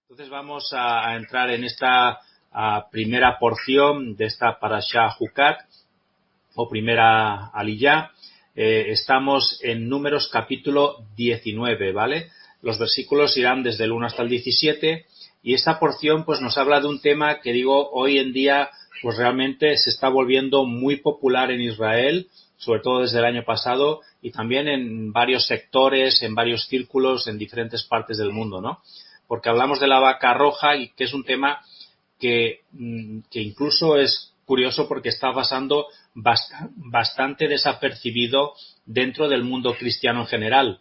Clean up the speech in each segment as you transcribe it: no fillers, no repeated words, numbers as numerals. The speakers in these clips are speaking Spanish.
Entonces vamos a entrar en esta primera porción de esta Parashá Jucat o primera Aliyá. Estamos en Números capítulo 19, ¿vale? Los versículos irán desde el 1 hasta el 17 y esta porción pues nos habla de un tema que digo hoy en día pues realmente se está volviendo muy popular en Israel, sobre todo desde el año pasado y también en varios sectores, en varios círculos, en diferentes partes del mundo, ¿no? Porque hablamos de la vaca roja y que es un tema que incluso es curioso porque está pasando bastante desapercibido dentro del mundo cristiano en general.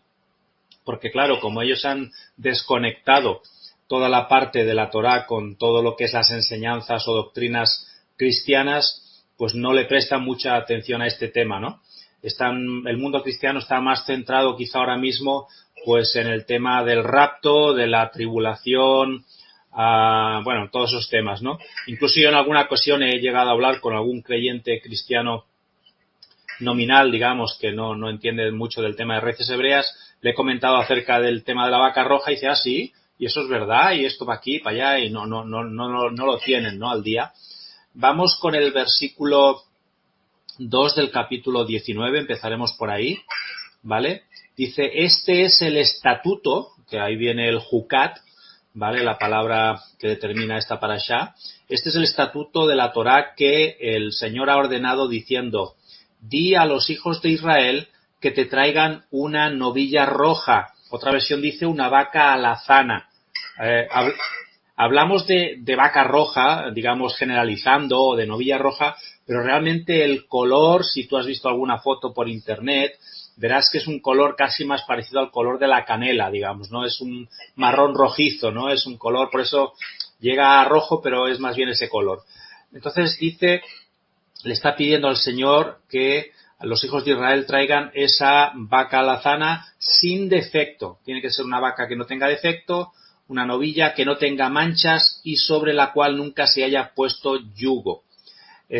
Porque claro, como ellos han desconectado toda la parte de la Torá con todo lo que es las enseñanzas o doctrinas cristianas, pues no le prestan mucha atención a este tema, ¿no? El mundo cristiano está más centrado quizá ahora mismo pues en el tema del rapto, de la tribulación, bueno, todos esos temas, ¿no? Incluso yo en alguna ocasión he llegado a hablar con algún creyente cristiano nominal, digamos, que no entiende mucho del tema de raíces hebreas, le he comentado acerca del tema de la vaca roja y dice, sí, y eso es verdad, y esto va aquí, para allá, y no lo tienen, ¿no? Al día. Vamos con el versículo 2 del capítulo 19, empezaremos por ahí, ¿vale? Dice, este es el estatuto, que ahí viene el Jucat, ¿vale? La palabra que determina esta parashá. Este es el estatuto de la Torá que el Señor ha ordenado diciendo, di a los hijos de Israel que te traigan una novilla roja. Otra versión dice una vaca alazana. Hablamos de vaca roja, digamos generalizando, o de novilla roja, pero realmente el color, si tú has visto alguna foto por internet, verás que es un color casi más parecido al color de la canela, digamos, ¿no? Es un marrón rojizo, ¿no? Es un color, por eso llega a rojo, pero es más bien ese color. Entonces dice, le está pidiendo al Señor que a los hijos de Israel traigan esa vaca alazana sin defecto. Tiene que ser una vaca que no tenga defecto, una novilla que no tenga manchas y sobre la cual nunca se haya puesto yugo.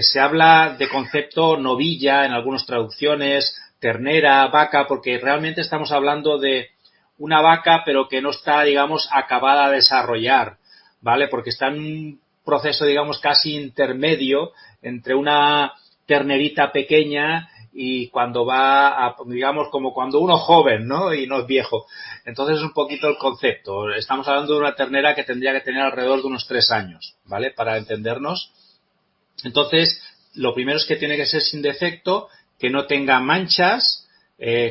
Se habla de concepto novilla en algunas traducciones, ternera, vaca, porque realmente estamos hablando de una vaca pero que no está, digamos, acabada de desarrollar, ¿vale? Porque está en un proceso, digamos, casi intermedio entre una ternerita pequeña y cuando va a, digamos, como cuando uno joven, ¿no? Y no es viejo. Entonces es un poquito el concepto. Estamos hablando de una ternera que tendría que tener alrededor de unos 3 años, ¿vale? Para entendernos. Entonces, lo primero es que tiene que ser sin defecto, que no tenga manchas,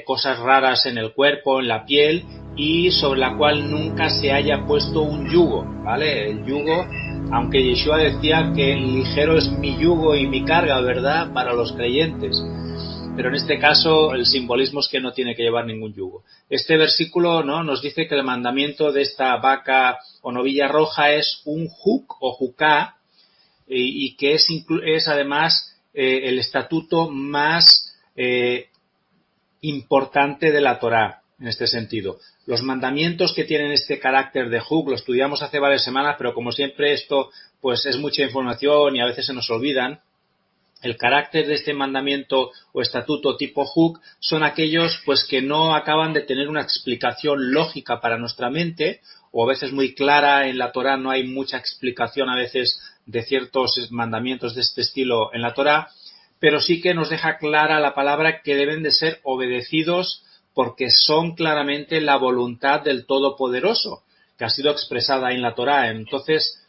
cosas raras en el cuerpo, en la piel, y sobre la cual nunca se haya puesto un yugo, ¿vale? El yugo, aunque Yeshua decía que ligero es mi yugo y mi carga, ¿verdad?, para los creyentes. Pero en este caso el simbolismo es que no tiene que llevar ningún yugo. Este versículo, ¿no?, nos dice que el mandamiento de esta vaca o novilla roja es un juk o juká, y que es además el estatuto más importante de la Torá en este sentido. Los mandamientos que tienen este carácter de juk lo estudiamos hace varias semanas, pero como siempre esto pues es mucha información y a veces se nos olvidan. El carácter de este mandamiento o estatuto tipo juk son aquellos pues que no acaban de tener una explicación lógica para nuestra mente, o a veces muy clara. En la Torá no hay mucha explicación a veces de ciertos mandamientos de este estilo en la Torá, pero sí que nos deja clara la palabra que deben de ser obedecidos porque son claramente la voluntad del Todopoderoso, que ha sido expresada en la Torá. Entonces,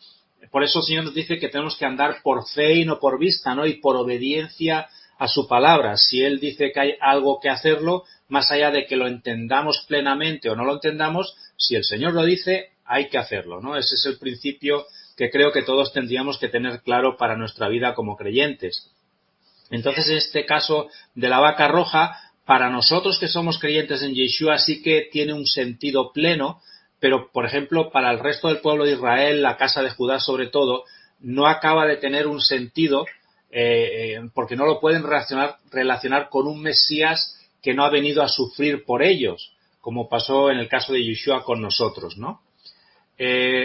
por eso el Señor nos dice que tenemos que andar por fe y no por vista, ¿no? Y por obediencia a su palabra. Si Él dice que hay algo que hacerlo, más allá de que lo entendamos plenamente o no lo entendamos, si el Señor lo dice, hay que hacerlo, ¿no? Ese es el principio que creo que todos tendríamos que tener claro para nuestra vida como creyentes. Entonces, en este caso de la vaca roja, para nosotros que somos creyentes en Yeshua sí que tiene un sentido pleno, pero, por ejemplo, para el resto del pueblo de Israel, la casa de Judá sobre todo, no acaba de tener un sentido porque no lo pueden relacionar con un Mesías que no ha venido a sufrir por ellos, como pasó en el caso de Yeshua con nosotros, ¿no?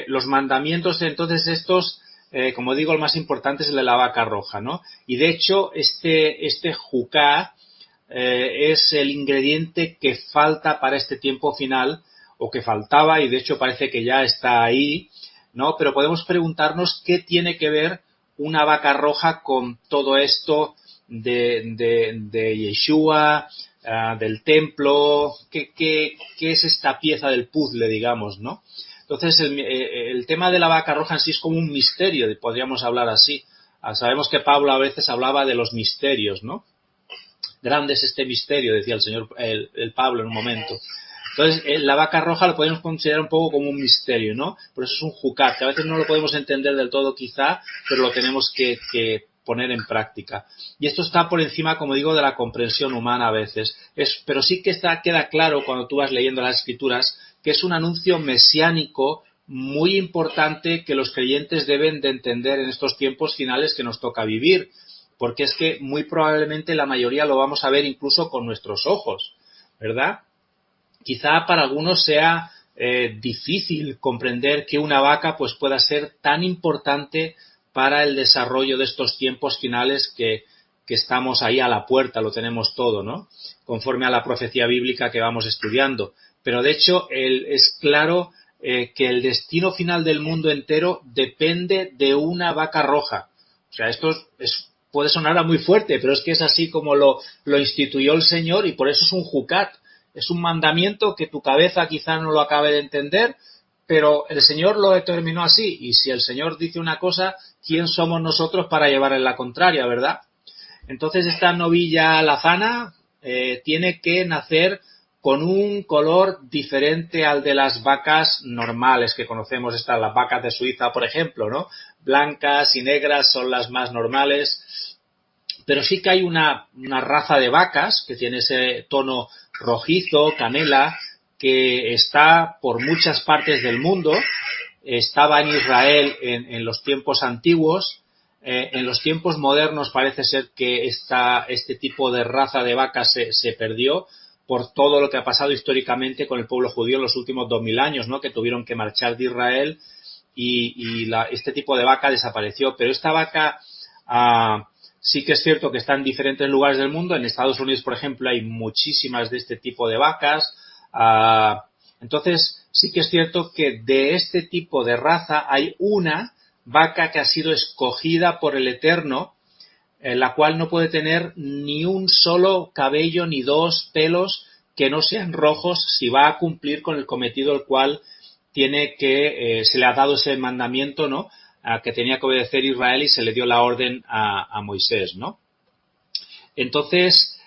Los mandamientos, entonces, estos, como digo, el más importante es el de la vaca roja, ¿no? Y de hecho, este juká es el ingrediente que falta para este tiempo final, o que faltaba, y de hecho parece que ya está ahí, ¿no? Pero podemos preguntarnos qué tiene que ver una vaca roja con todo esto de Yeshua, del templo, ¿qué es esta pieza del puzzle, digamos, ¿no? Entonces, el tema de la vaca roja en sí es como un misterio, podríamos hablar así. Sabemos que Pablo a veces hablaba de los misterios, ¿no? Grande es este misterio, decía el Pablo en un momento. Entonces, la vaca roja lo podemos considerar un poco como un misterio, ¿no? Por eso es un jucat, que a veces no lo podemos entender del todo quizá, pero lo tenemos que poner en práctica. Y esto está por encima, como digo, de la comprensión humana a veces. Pero sí que queda claro cuando tú vas leyendo las Escrituras que es un anuncio mesiánico muy importante que los creyentes deben de entender en estos tiempos finales que nos toca vivir, porque es que muy probablemente la mayoría lo vamos a ver incluso con nuestros ojos, ¿verdad? Quizá para algunos sea difícil comprender que una vaca pues pueda ser tan importante para el desarrollo de estos tiempos finales que estamos ahí a la puerta, lo tenemos todo, ¿no? Conforme a la profecía bíblica que vamos estudiando. Pero de hecho es claro que el destino final del mundo entero depende de una vaca roja. O sea, esto puede sonar a muy fuerte, pero es que es así como lo instituyó el Señor y por eso es un jucat. Es un mandamiento que tu cabeza quizá no lo acabe de entender, pero el Señor lo determinó así. Y si el Señor dice una cosa, ¿quién somos nosotros para llevar en la contraria, verdad? Entonces esta novilla alazana tiene que nacer con un color diferente al de las vacas normales que conocemos, las vacas de Suiza, por ejemplo, ¿no? Blancas y negras son las más normales, pero sí que hay una raza de vacas que tiene ese tono rojizo, canela, que está por muchas partes del mundo. Estaba en Israel en los tiempos antiguos. En los tiempos modernos parece ser que este tipo de raza de vacas se perdió por todo lo que ha pasado históricamente con el pueblo judío en los últimos 2000 años, ¿no? Que tuvieron que marchar de Israel y este tipo de vaca desapareció. Pero esta vaca sí que es cierto que está en diferentes lugares del mundo. En Estados Unidos, por ejemplo, hay muchísimas de este tipo de vacas. Entonces, sí que es cierto que de este tipo de raza hay una vaca que ha sido escogida por el Eterno, la cual no puede tener ni un solo cabello ni dos pelos que no sean rojos si va a cumplir con el cometido el cual se le ha dado ese mandamiento, ¿no? Que tenía que obedecer Israel y se le dio la orden a Moisés, ¿no? Entonces,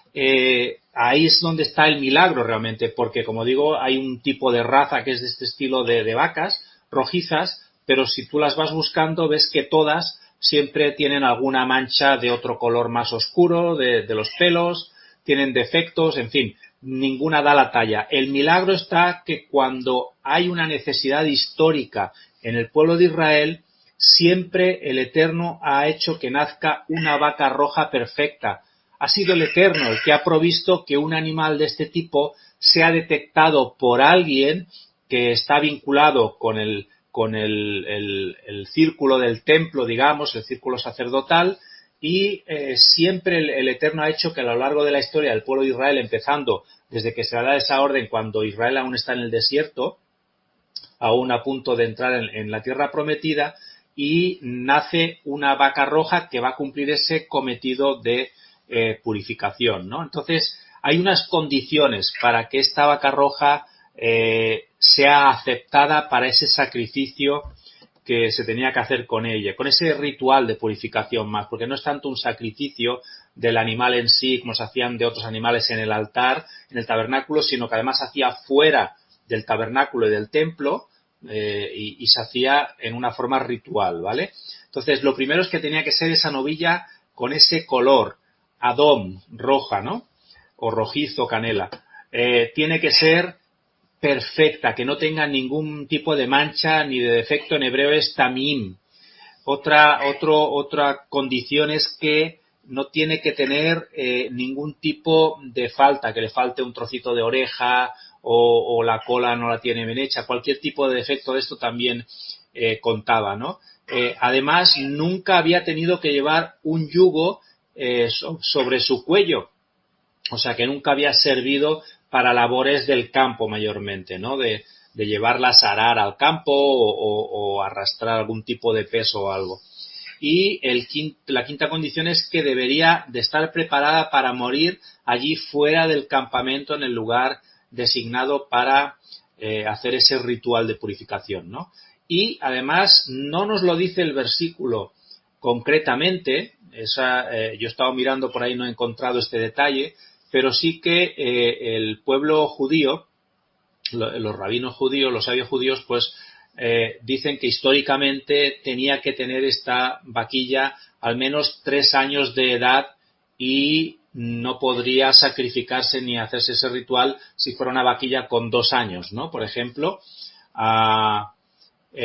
ahí es donde está el milagro realmente, porque como digo, hay un tipo de raza que es de este estilo de vacas rojizas, pero si tú las vas buscando ves que todas siempre tienen alguna mancha de otro color más oscuro, de los pelos, tienen defectos, en fin, ninguna da la talla. El milagro está que cuando hay una necesidad histórica en el pueblo de Israel, siempre el Eterno ha hecho que nazca una vaca roja perfecta. Ha sido el Eterno el que ha provisto que un animal de este tipo sea detectado por alguien que está vinculado con el círculo del templo, digamos, el círculo sacerdotal, y siempre el Eterno ha hecho que a lo largo de la historia del pueblo de Israel, empezando desde que se da esa orden cuando Israel aún está en el desierto, aún a punto de entrar en la tierra prometida, y nace una vaca roja que va a cumplir ese cometido de purificación, ¿no? Entonces, hay unas condiciones para que esta vaca roja sea aceptada para ese sacrificio que se tenía que hacer con ella, con ese ritual de purificación más, porque no es tanto un sacrificio del animal en sí, como se hacían de otros animales en el altar, en el tabernáculo, sino que además se hacía fuera del tabernáculo y del templo y se hacía en una forma ritual, ¿vale? Entonces, lo primero es que tenía que ser esa novilla con ese color, adón, roja, ¿no? O rojizo, canela. Tiene que ser perfecta, que no tenga ningún tipo de mancha ni de defecto. En hebreo es tamim. Otra condición es que no tiene que tener ningún tipo de falta, que le falte un trocito de oreja o la cola no la tiene bien hecha. Cualquier tipo de defecto de esto también contaba, ¿no? Además, nunca había tenido que llevar un yugo sobre su cuello. O sea, que nunca había servido para labores del campo mayormente, ¿no? De de llevarlas a arar al campo o arrastrar algún tipo de peso o algo. Y la quinta condición es que debería de estar preparada para morir allí fuera del campamento, en el lugar designado para hacer ese ritual de purificación, ¿no? Y además no nos lo dice el versículo concretamente, yo he estado mirando por ahí, no he encontrado este detalle, pero sí que el pueblo judío, los rabinos judíos, los sabios judíos, pues dicen que históricamente tenía que tener esta vaquilla al menos 3 años de edad y no podría sacrificarse ni hacerse ese ritual si fuera una vaquilla con 2 años, ¿no? Por ejemplo,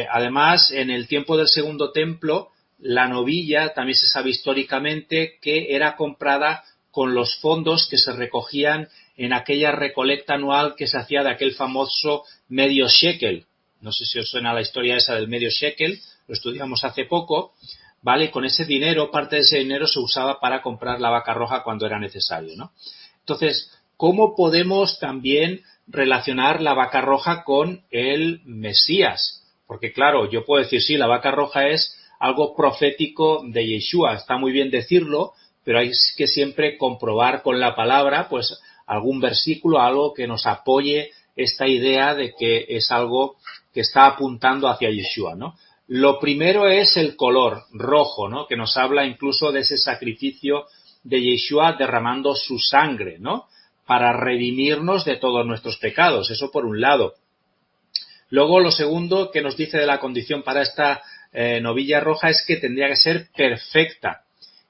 además, en el tiempo del Segundo Templo, la novilla también se sabe históricamente que era comprada con los fondos que se recogían en aquella recolecta anual que se hacía de aquel famoso medio shekel. No sé si os suena la historia esa del medio shekel, lo estudiamos hace poco, ¿vale? Y con ese dinero, parte de ese dinero se usaba para comprar la vaca roja cuando era necesario, ¿no? Entonces, ¿cómo podemos también relacionar la vaca roja con el Mesías? Porque claro, yo puedo decir, sí, la vaca roja es algo profético de Yeshua, está muy bien decirlo, pero hay que siempre comprobar con la palabra, pues, algún versículo, algo que nos apoye esta idea de que es algo que está apuntando hacia Yeshua, ¿no? Lo primero es el color rojo, ¿no? Que nos habla incluso de ese sacrificio de Yeshua derramando su sangre, ¿no? Para redimirnos de todos nuestros pecados, eso por un lado. Luego, lo segundo que nos dice de la condición para esta novilla roja es que tendría que ser perfecta.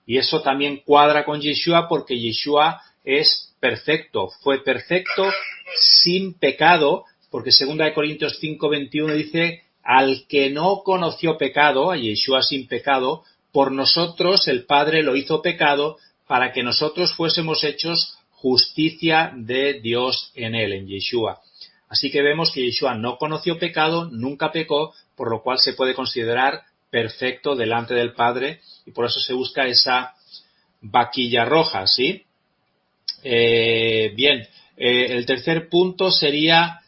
Y eso también cuadra con Yeshua porque Yeshua es perfecto, fue perfecto sin pecado, porque 2 Corintios 5:21 dice, al que no conoció pecado, a Yeshua sin pecado, por nosotros el Padre lo hizo pecado para que nosotros fuésemos hechos justicia de Dios en él, en Yeshua. Así que vemos que Yeshua no conoció pecado, nunca pecó, por lo cual se puede considerar perfecto delante del Padre y por eso se busca esa vaquilla roja, ¿sí? Bien, el tercer punto sería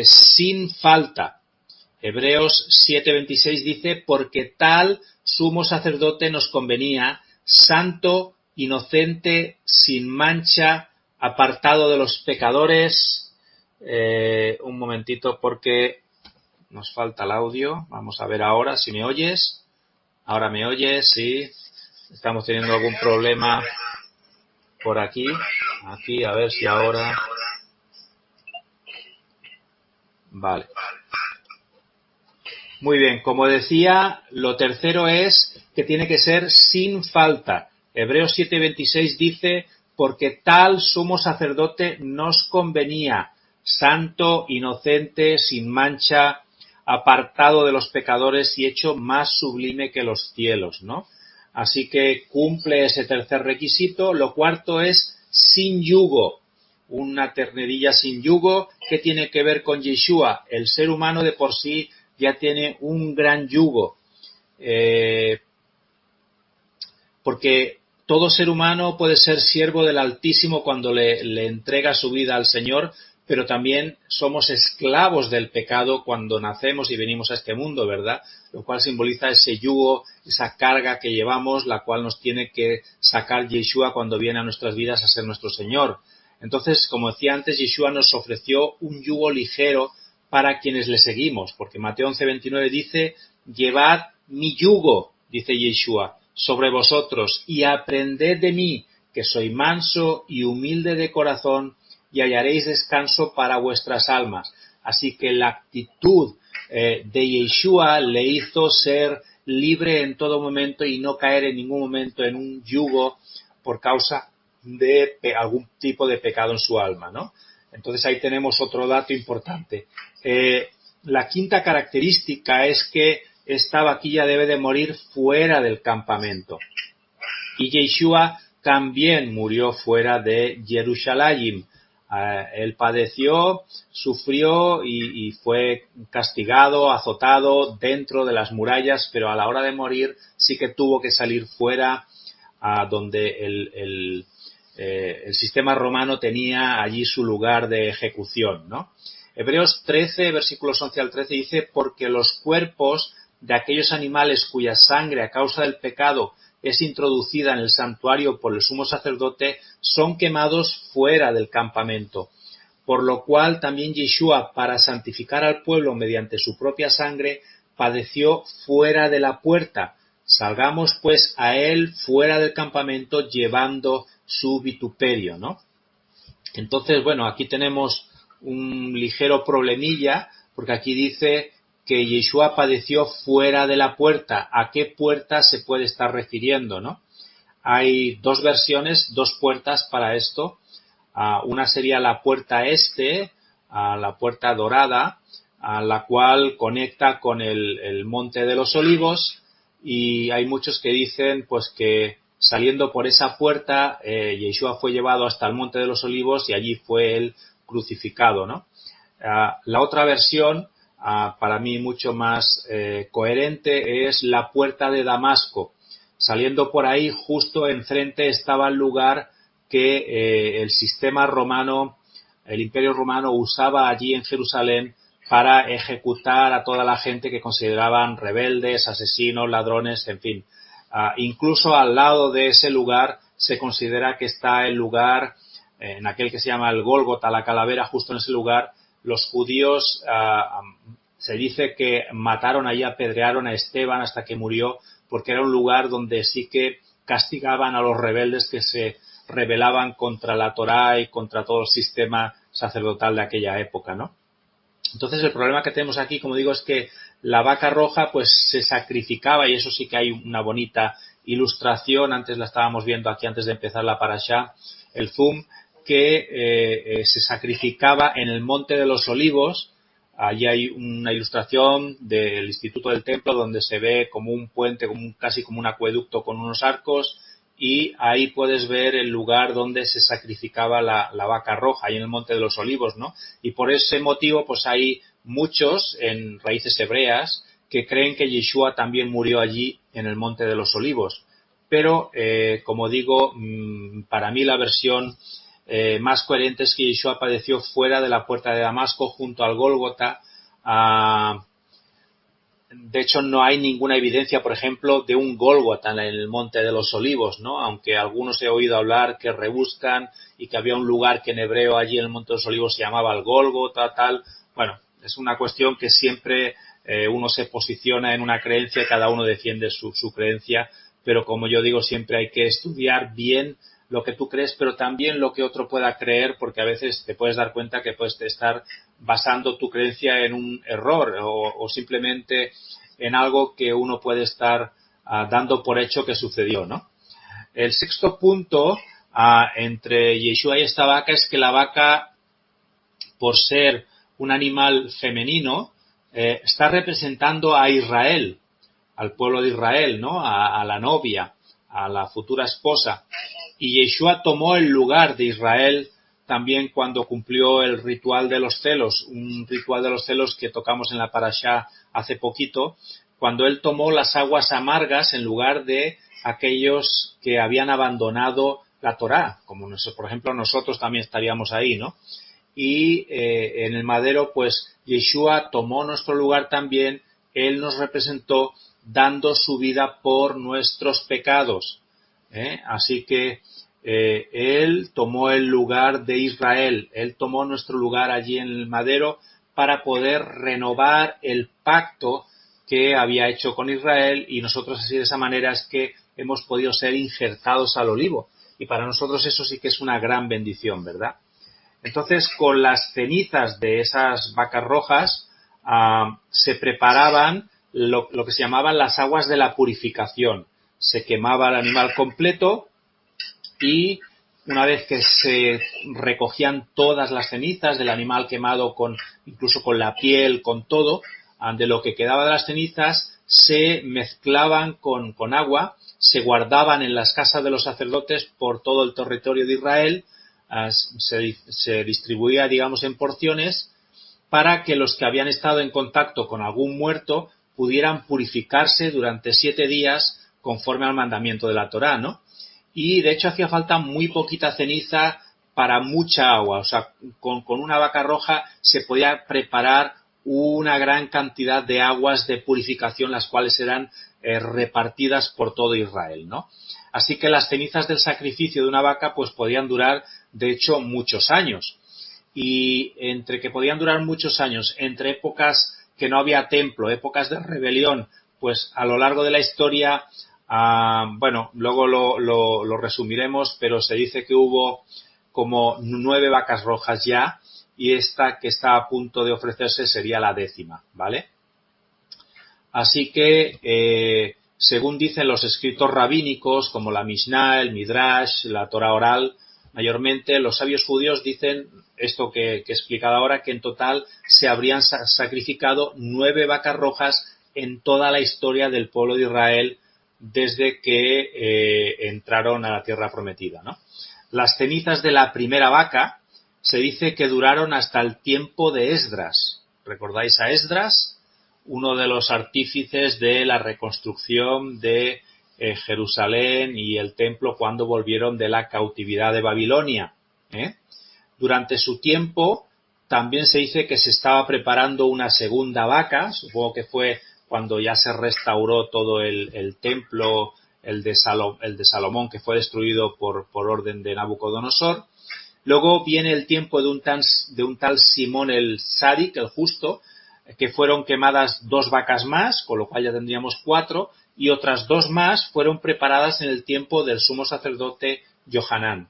sin falta. Hebreos 7:26 dice, porque tal sumo sacerdote nos convenía, santo, inocente, sin mancha, apartado de los pecadores. Un momentito porque nos falta el audio. Vamos a ver ahora si me oyes. Ahora me oyes, sí. Estamos teniendo algún problema por aquí. Aquí, a ver si ahora. Vale. Muy bien, como decía, lo tercero es que tiene que ser sin falta. Hebreos 7:26 dice, porque tal sumo sacerdote nos convenía, santo, inocente, sin mancha, apartado de los pecadores y hecho más sublime que los cielos, ¿no? Así que cumple ese tercer requisito. Lo cuarto es sin yugo, una ternerilla sin yugo. ¿Qué tiene que ver con Yeshua? El ser humano de por sí ya tiene un gran yugo, porque todo ser humano puede ser siervo del Altísimo cuando le entrega su vida al Señor, pero también somos esclavos del pecado cuando nacemos y venimos a este mundo, ¿verdad? Lo cual simboliza ese yugo, esa carga que llevamos, la cual nos tiene que sacar Yeshua cuando viene a nuestras vidas a ser nuestro Señor. Entonces, como decía antes, Yeshua nos ofreció un yugo ligero para quienes le seguimos, porque Mateo 11:29 dice, llevad mi yugo, dice Yeshua, sobre vosotros y aprended de mí, que soy manso y humilde de corazón, y hallaréis descanso para vuestras almas. Así que la actitud de Yeshua le hizo ser libre en todo momento y no caer en ningún momento en un yugo por causa de algún tipo de pecado en su alma, ¿no? Entonces ahí tenemos otro dato importante. La quinta característica es que esta vaquilla debe de morir fuera del campamento. Y Yeshua también murió fuera de Jerusalén. Él padeció, sufrió y fue castigado, azotado dentro de las murallas, pero a la hora de morir sí que tuvo que salir fuera, donde el sistema romano tenía allí su lugar de ejecución, ¿no? Hebreos 13, versículos 11 al 13 dice: porque los cuerpos de aquellos animales cuya sangre a causa del pecado es introducida en el santuario por el sumo sacerdote son quemados fuera del campamento. Por lo cual también Yeshua, para santificar al pueblo mediante su propia sangre, padeció fuera de la puerta. Salgamos pues a él fuera del campamento llevando su vituperio, ¿no? Entonces, bueno, aquí tenemos un ligero problemilla, porque aquí dice que Yeshua padeció fuera de la puerta. ¿A qué puerta se puede estar refiriendo, no? Hay dos versiones, dos puertas para esto. Una sería la puerta este, la puerta dorada, la cual conecta con el Monte de los Olivos, y hay muchos que dicen pues que saliendo por esa puerta Yeshua fue llevado hasta el Monte de los Olivos y allí fue él crucificado, ¿no? La otra versión, para mí mucho más coherente, es la puerta de Damasco. Saliendo por ahí, justo enfrente estaba el lugar que el sistema romano, el Imperio Romano usaba allí en Jerusalén para ejecutar a toda la gente que consideraban rebeldes, asesinos, ladrones, en fin. Incluso al lado de ese lugar se considera que está el lugar, en aquel que se llama el Gólgota, la calavera, justo en ese lugar, los judíos se dice que mataron allí, apedrearon a Esteban hasta que murió, porque era un lugar donde sí que castigaban a los rebeldes que se rebelaban contra la Torá y contra todo el sistema sacerdotal de aquella época, ¿no? Entonces el problema que tenemos aquí, como digo, es que la vaca roja pues se sacrificaba, y eso sí que hay una bonita ilustración, antes la estábamos viendo aquí antes de empezar la parashá, el zoom, que se sacrificaba en el Monte de los Olivos. Allí hay una ilustración del Instituto del Templo donde se ve como un puente, casi como un acueducto con unos arcos, y ahí puedes ver el lugar donde se sacrificaba la vaca roja, ahí en el Monte de los Olivos, ¿no? Y por ese motivo pues hay muchos en raíces hebreas que creen que Yeshua también murió allí en el Monte de los Olivos. Pero, como digo, para mí la versión más coherente es que Yeshua padeció fuera de la puerta de Damasco, junto al Gólgota. De hecho, no hay ninguna evidencia, por ejemplo, de un Gólgota en el Monte de los Olivos, ¿no? Aunque algunos he oído hablar que rebuscan y que había un lugar que en hebreo allí en el Monte de los Olivos se llamaba el Gólgota, tal. Bueno, es una cuestión que siempre uno se posiciona en una creencia, cada uno defiende su creencia, pero como yo digo, siempre hay que estudiar bien lo que tú crees, pero también lo que otro pueda creer, porque a veces te puedes dar cuenta que puedes estar basando tu creencia en un error o simplemente en algo que uno puede estar dando por hecho que sucedió, ¿no? El sexto punto entre Yeshua y esta vaca es que la vaca, por ser un animal femenino, está representando a Israel, al pueblo de Israel, ¿no? A la novia, a la futura esposa. Y Yeshua tomó el lugar de Israel también cuando cumplió el ritual de los celos, un ritual de los celos que tocamos en la parashá hace poquito, cuando él tomó las aguas amargas en lugar de aquellos que habían abandonado la Torá, como por ejemplo nosotros también estaríamos ahí, ¿no? Y en el madero, pues Yeshua tomó nuestro lugar también, él nos representó dando su vida por nuestros pecados. Así que él tomó el lugar de Israel, él tomó nuestro lugar allí en el madero para poder renovar el pacto que había hecho con Israel, y nosotros así de esa manera es que hemos podido ser injertados al olivo, y para nosotros eso sí que es una gran bendición, ¿verdad? Entonces, con las cenizas de esas vacas rojas se preparaban lo que se llamaban las aguas de la purificación. Se quemaba el animal completo y una vez que se recogían todas las cenizas del animal quemado, incluso con la piel, con todo, de lo que quedaba de las cenizas, se mezclaban con agua, se guardaban en las casas de los sacerdotes por todo el territorio de Israel, se distribuía, digamos, en porciones, para que los que habían estado en contacto con algún muerto pudieran purificarse durante 7 días conforme al mandamiento de la Torá, ¿no? Y de hecho hacía falta muy poquita ceniza para mucha agua. O sea, con una vaca roja se podía preparar una gran cantidad de aguas de purificación, las cuales eran repartidas por todo Israel, ¿no? Así que las cenizas del sacrificio de una vaca pues podían durar, de hecho, muchos años. Y entre que podían durar muchos años, entre épocas que no había templo, épocas de rebelión, pues a lo largo de la historia, bueno, luego lo resumiremos, pero se dice que hubo como 9 vacas rojas ya, y esta que está a punto de ofrecerse sería la 10ª, ¿vale? Así que, según dicen los escritos rabínicos, como la Mishnah, el Midrash, la Torah oral, mayormente los sabios judíos dicen esto que he explicado ahora, que en total se habrían sacrificado 9 vacas rojas en toda la historia del pueblo de Israel desde que entraron a la tierra prometida, ¿no? Las cenizas de la primera vaca se dice que duraron hasta el tiempo de Esdras. ¿Recordáis a Esdras? Uno de los artífices de la reconstrucción de Jerusalén y el templo cuando volvieron de la cautividad de Babilonia. Durante su tiempo también se dice que se estaba preparando una segunda vaca, supongo que fue cuando ya se restauró todo el templo, el de Salomón, que fue destruido por orden de Nabucodonosor. Luego viene el tiempo de un tal Simón el Sádic, el justo, que fueron quemadas 2 vacas más, con lo cual ya tendríamos 4, y otras 2 más fueron preparadas en el tiempo del sumo sacerdote Johanán.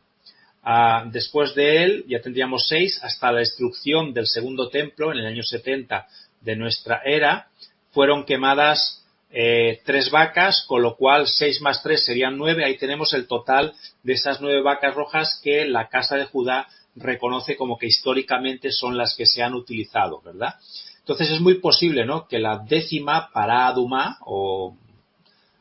Después de él ya tendríamos 6, hasta la destrucción del segundo templo en el año 70 de nuestra era, fueron quemadas 3 vacas, con lo cual 6 más 3 serían 9. Ahí tenemos el total de esas 9 vacas rojas que la casa de Judá reconoce como que históricamente son las que se han utilizado, ¿verdad? Entonces es muy posible, ¿no?, que la 10ª para Adumá, o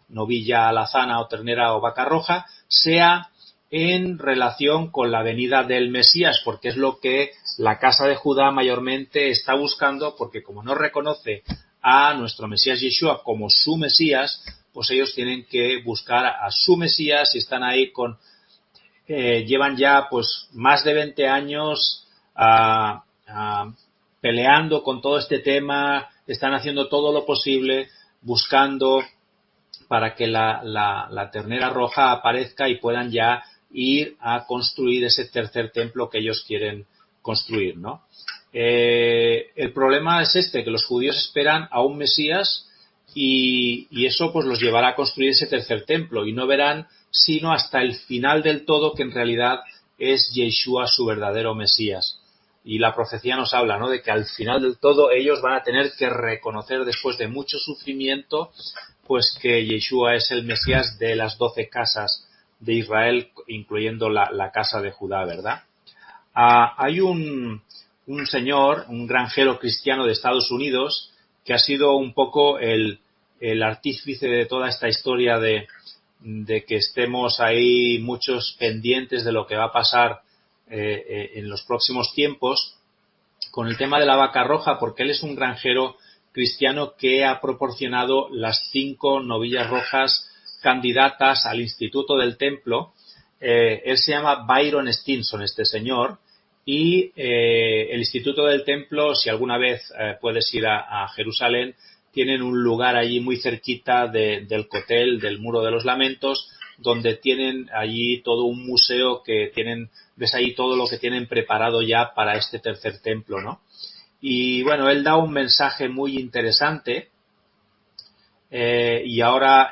novilla alazana o ternera o vaca roja, sea en relación con la venida del Mesías, porque es lo que la casa de Judá mayormente está buscando, porque como no reconoce a nuestro Mesías Yeshua como su Mesías, pues ellos tienen que buscar a su Mesías, y están ahí llevan ya pues más de 20 años peleando con todo este tema, están haciendo todo lo posible buscando para que la ternera roja aparezca y puedan ya ir a construir ese tercer templo que ellos quieren construir, ¿no? El problema es que los judíos esperan a un Mesías y eso pues los llevará a construir ese tercer templo, y no verán sino hasta el final del todo que en realidad es Yeshua su verdadero Mesías. Y la profecía nos habla, ¿no?, de que al final del todo ellos van a tener que reconocer, después de mucho sufrimiento, pues que Yeshua es el Mesías de las 12 casas de Israel, incluyendo la casa de Judá, ¿verdad? Hay un señor, un granjero cristiano de Estados Unidos, que ha sido un poco el artífice de toda esta historia de que estemos ahí muchos pendientes de lo que va a pasar en los próximos tiempos con el tema de la vaca roja, porque él es un granjero cristiano que ha proporcionado las 5 novillas rojas candidatas al Instituto del Templo. Él se llama Byron Stinson, este señor, y el Instituto del Templo, si alguna vez puedes ir a Jerusalén, tienen un lugar allí muy cerquita del Kotel, del Muro de los Lamentos, donde tienen allí todo un museo que tienen, ves ahí todo lo que tienen preparado ya para este tercer templo, ¿no? Y bueno, él da un mensaje muy interesante, y ahora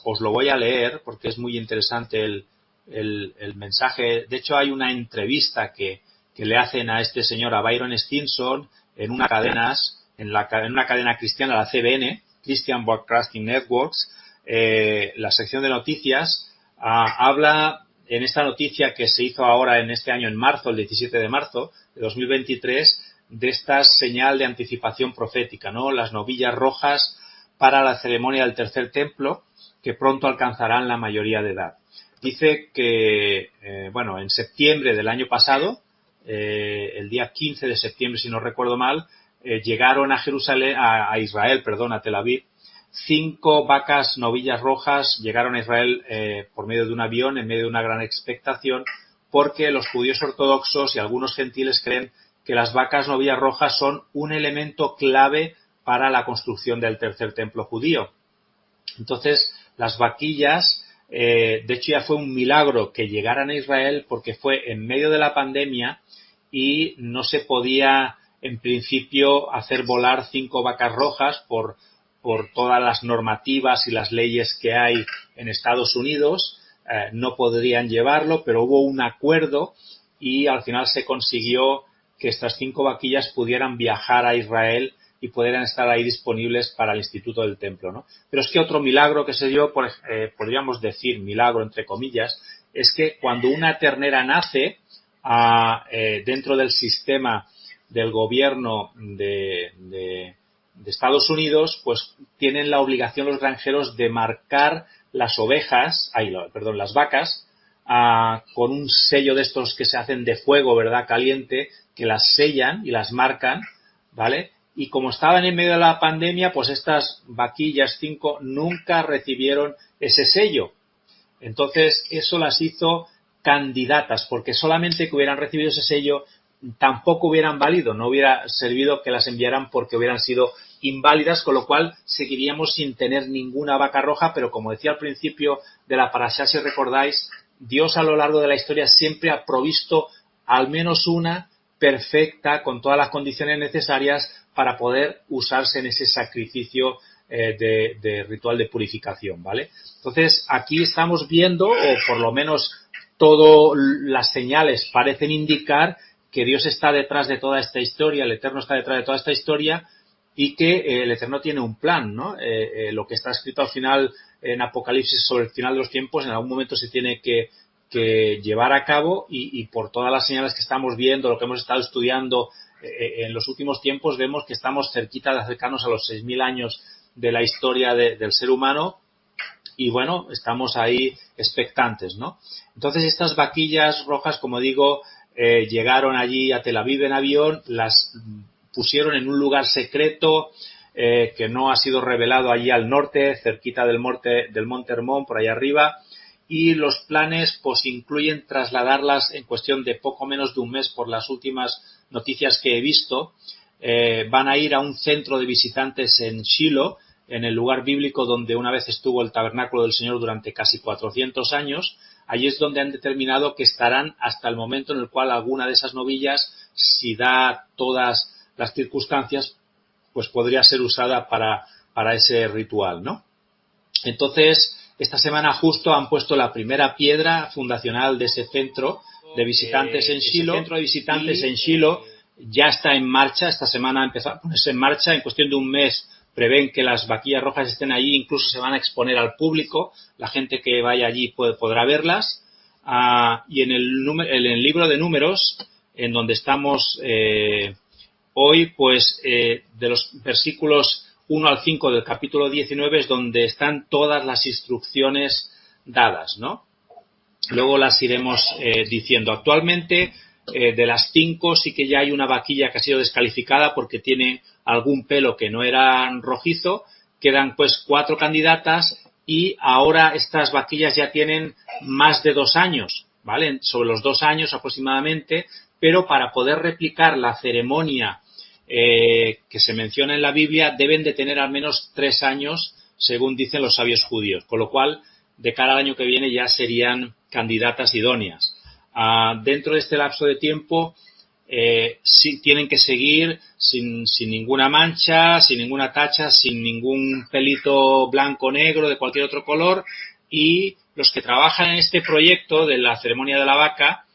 os lo voy a leer porque es muy interesante el mensaje. De hecho, hay una entrevista que le hacen a este señor, a Byron Stinson, en una cadena cristiana, la CBN, Christian Broadcasting Networks. La sección de noticias habla en esta noticia que se hizo ahora en este año, en marzo, el 17 de marzo de 2023, de esta señal de anticipación profética, ¿no? Las novillas rojas para la ceremonia del tercer templo, que pronto alcanzarán la mayoría de edad. Dice que, bueno, en septiembre del año pasado, el día 15 de septiembre, si no recuerdo mal, llegaron a Israel, a Tel Aviv, 5 vacas novillas rojas llegaron a Israel por medio de un avión, en medio de una gran expectación, porque los judíos ortodoxos y algunos gentiles creen que las vacas novillas rojas son un elemento clave para la construcción del tercer templo judío. Entonces, las vaquillas, de hecho ya fue un milagro que llegaran a Israel porque fue en medio de la pandemia y no se podía en principio hacer volar 5 vacas rojas por todas las normativas y las leyes que hay en Estados Unidos. No podrían llevarlo, pero hubo un acuerdo y al final se consiguió que estas 5 vaquillas pudieran viajar a Israel y pudieran estar ahí disponibles para el Instituto del Templo, ¿no? Pero es que otro milagro que se dio, podríamos decir milagro entre comillas, es que cuando una ternera nace dentro del sistema del gobierno de Estados Unidos, pues tienen la obligación los granjeros de marcar las las vacas, con un sello de estos que se hacen de fuego, ¿verdad? Caliente, que las sellan y las marcan, ¿vale? Y como estaban en medio de la pandemia, pues estas vaquillas 5 nunca recibieron ese sello. Entonces, eso las hizo candidatas, porque solamente que hubieran recibido ese sello tampoco hubieran valido, no hubiera servido que las enviaran porque hubieran sido inválidas, con lo cual seguiríamos sin tener ninguna vaca roja, pero como decía al principio de la parashá, si recordáis, Dios a lo largo de la historia siempre ha provisto al menos una perfecta, con todas las condiciones necesarias para poder usarse en ese sacrificio de ritual de purificación, ¿vale? Entonces, aquí estamos viendo, o por lo menos todas las señales parecen indicar que Dios está detrás de toda esta historia, el Eterno está detrás de toda esta historia y que el Eterno tiene un plan, ¿no? Lo que está escrito al final en Apocalipsis sobre el final de los tiempos, en algún momento se tiene que llevar a cabo y por todas las señales que estamos viendo, lo que hemos estado estudiando en los últimos tiempos, vemos que estamos cerquita de acercarnos a los 6.000 años de la historia del ser humano y bueno, estamos ahí expectantes, ¿no? Entonces estas vaquillas rojas, como digo, llegaron allí a Tel Aviv en avión, las pusieron en un lugar secreto que no ha sido revelado allí al norte, cerquita del monte Hermón, por allá arriba, y los planes pues incluyen trasladarlas en cuestión de poco menos de un mes, por las últimas noticias que he visto. Van a ir a un centro de visitantes en Shiloh, en el lugar bíblico donde una vez estuvo el tabernáculo del Señor durante casi 400 años. Allí es donde han determinado que estarán hasta el momento en el cual alguna de esas novillas, si da todas las circunstancias, pues podría ser usada para ese ritual, ¿no? Entonces, esta semana justo han puesto la primera piedra fundacional de ese centro de visitantes en Shiloh. El centro de visitantes en Shiloh ya está en marcha. Esta semana ha empezado a ponerse en marcha. En cuestión de un mes prevén que las vaquillas rojas estén allí, incluso se van a exponer al público. La gente que vaya allí podrá verlas. Y en el libro de Números, en donde estamos hoy, pues de los versículos 1 al 5 del capítulo 19 es donde están todas las instrucciones dadas, ¿no? Luego las iremos diciendo. Actualmente, de las 5 sí que ya hay una vaquilla que ha sido descalificada porque tiene algún pelo que no era rojizo. Quedan pues 4 candidatas y ahora estas vaquillas ya tienen más de 2 años, ¿vale? Sobre los 2 años aproximadamente, pero para poder replicar la ceremonia que se menciona en la Biblia deben de tener al menos 3 años, según dicen los sabios judíos, con lo cual de cara al año que viene ya serían candidatas idóneas. Dentro de este lapso de tiempo sí tienen que seguir sin ninguna mancha, sin ninguna tacha, sin ningún pelito blanco o negro de cualquier otro color, y los que trabajan en este proyecto de la ceremonia de la vaca,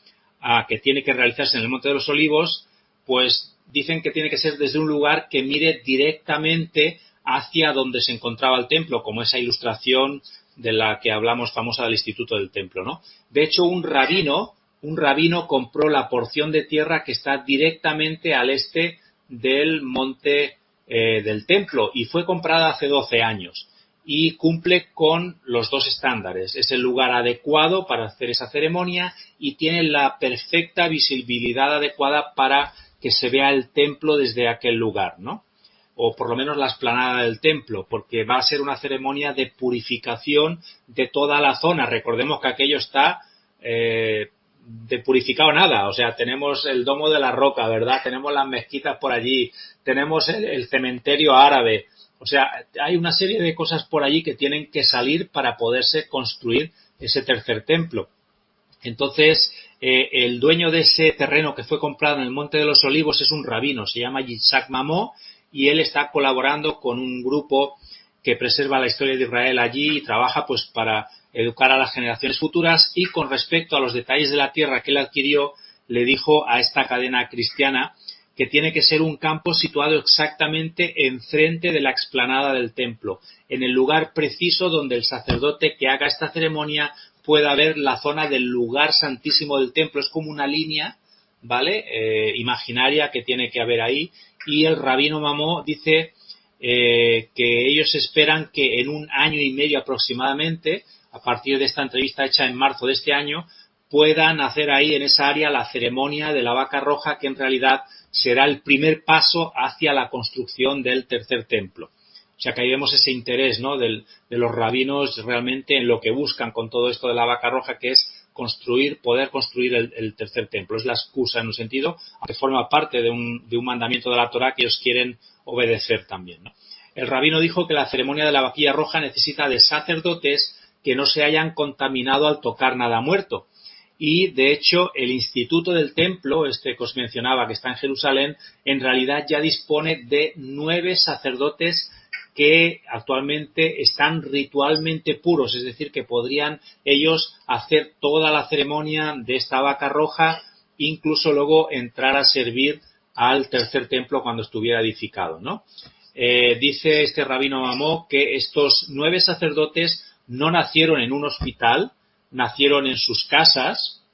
que tiene que realizarse en el Monte de los Olivos, pues dicen que tiene que ser desde un lugar que mire directamente hacia donde se encontraba el templo, como esa ilustración de la que hablamos famosa del Instituto del Templo, ¿no? De hecho, un rabino compró la porción de tierra que está directamente al este del monte del templo y fue comprada hace 12 años y cumple con los 2 estándares. Es el lugar adecuado para hacer esa ceremonia y tiene la perfecta visibilidad adecuada para que se vea el templo desde aquel lugar, ¿no? O por lo menos la explanada del templo, porque va a ser una ceremonia de purificación de toda la zona. Recordemos que aquello está de purificado nada. O sea, tenemos el Domo de la Roca, ¿verdad? Tenemos las mezquitas por allí, tenemos el cementerio árabe. O sea, hay una serie de cosas por allí que tienen que salir para poderse construir ese tercer templo. Entonces, el dueño de ese terreno que fue comprado en el Monte de los Olivos es un rabino, se llama Yitzhak Mamó, y él está colaborando con un grupo que preserva la historia de Israel allí y trabaja pues para educar a las generaciones futuras. Y con respecto a los detalles de la tierra que él adquirió, le dijo a esta cadena cristiana que tiene que ser un campo situado exactamente enfrente de la explanada del templo, en el lugar preciso donde el sacerdote que haga esta ceremonia pueda ver la zona del lugar santísimo del templo. Es como una línea, ¿vale? Imaginaria que tiene que haber ahí. Y el rabino Mamó dice que ellos esperan que en un año y medio aproximadamente, a partir de esta entrevista hecha en marzo de este año, puedan hacer ahí en esa área la ceremonia de la vaca roja, que en realidad será el primer paso hacia la construcción del tercer templo. O sea que ahí vemos ese interés, ¿no?, de los rabinos realmente en lo que buscan con todo esto de la vaca roja, que es poder construir el tercer templo. Es la excusa en un sentido, aunque forma parte de un mandamiento de la Torá que ellos quieren obedecer también, ¿no? El rabino dijo que la ceremonia de la vaquilla roja necesita de sacerdotes que no se hayan contaminado al tocar nada muerto. Y, de hecho, el instituto del templo, que os mencionaba, que está en Jerusalén, en realidad ya dispone de 9 sacerdotes que actualmente están ritualmente puros, es decir, que podrían ellos hacer toda la ceremonia de esta vaca roja, incluso luego entrar a servir al tercer templo cuando estuviera edificado, ¿no? Dice este rabino Mamó que estos 9 sacerdotes no nacieron en un hospital, nacieron en sus casas,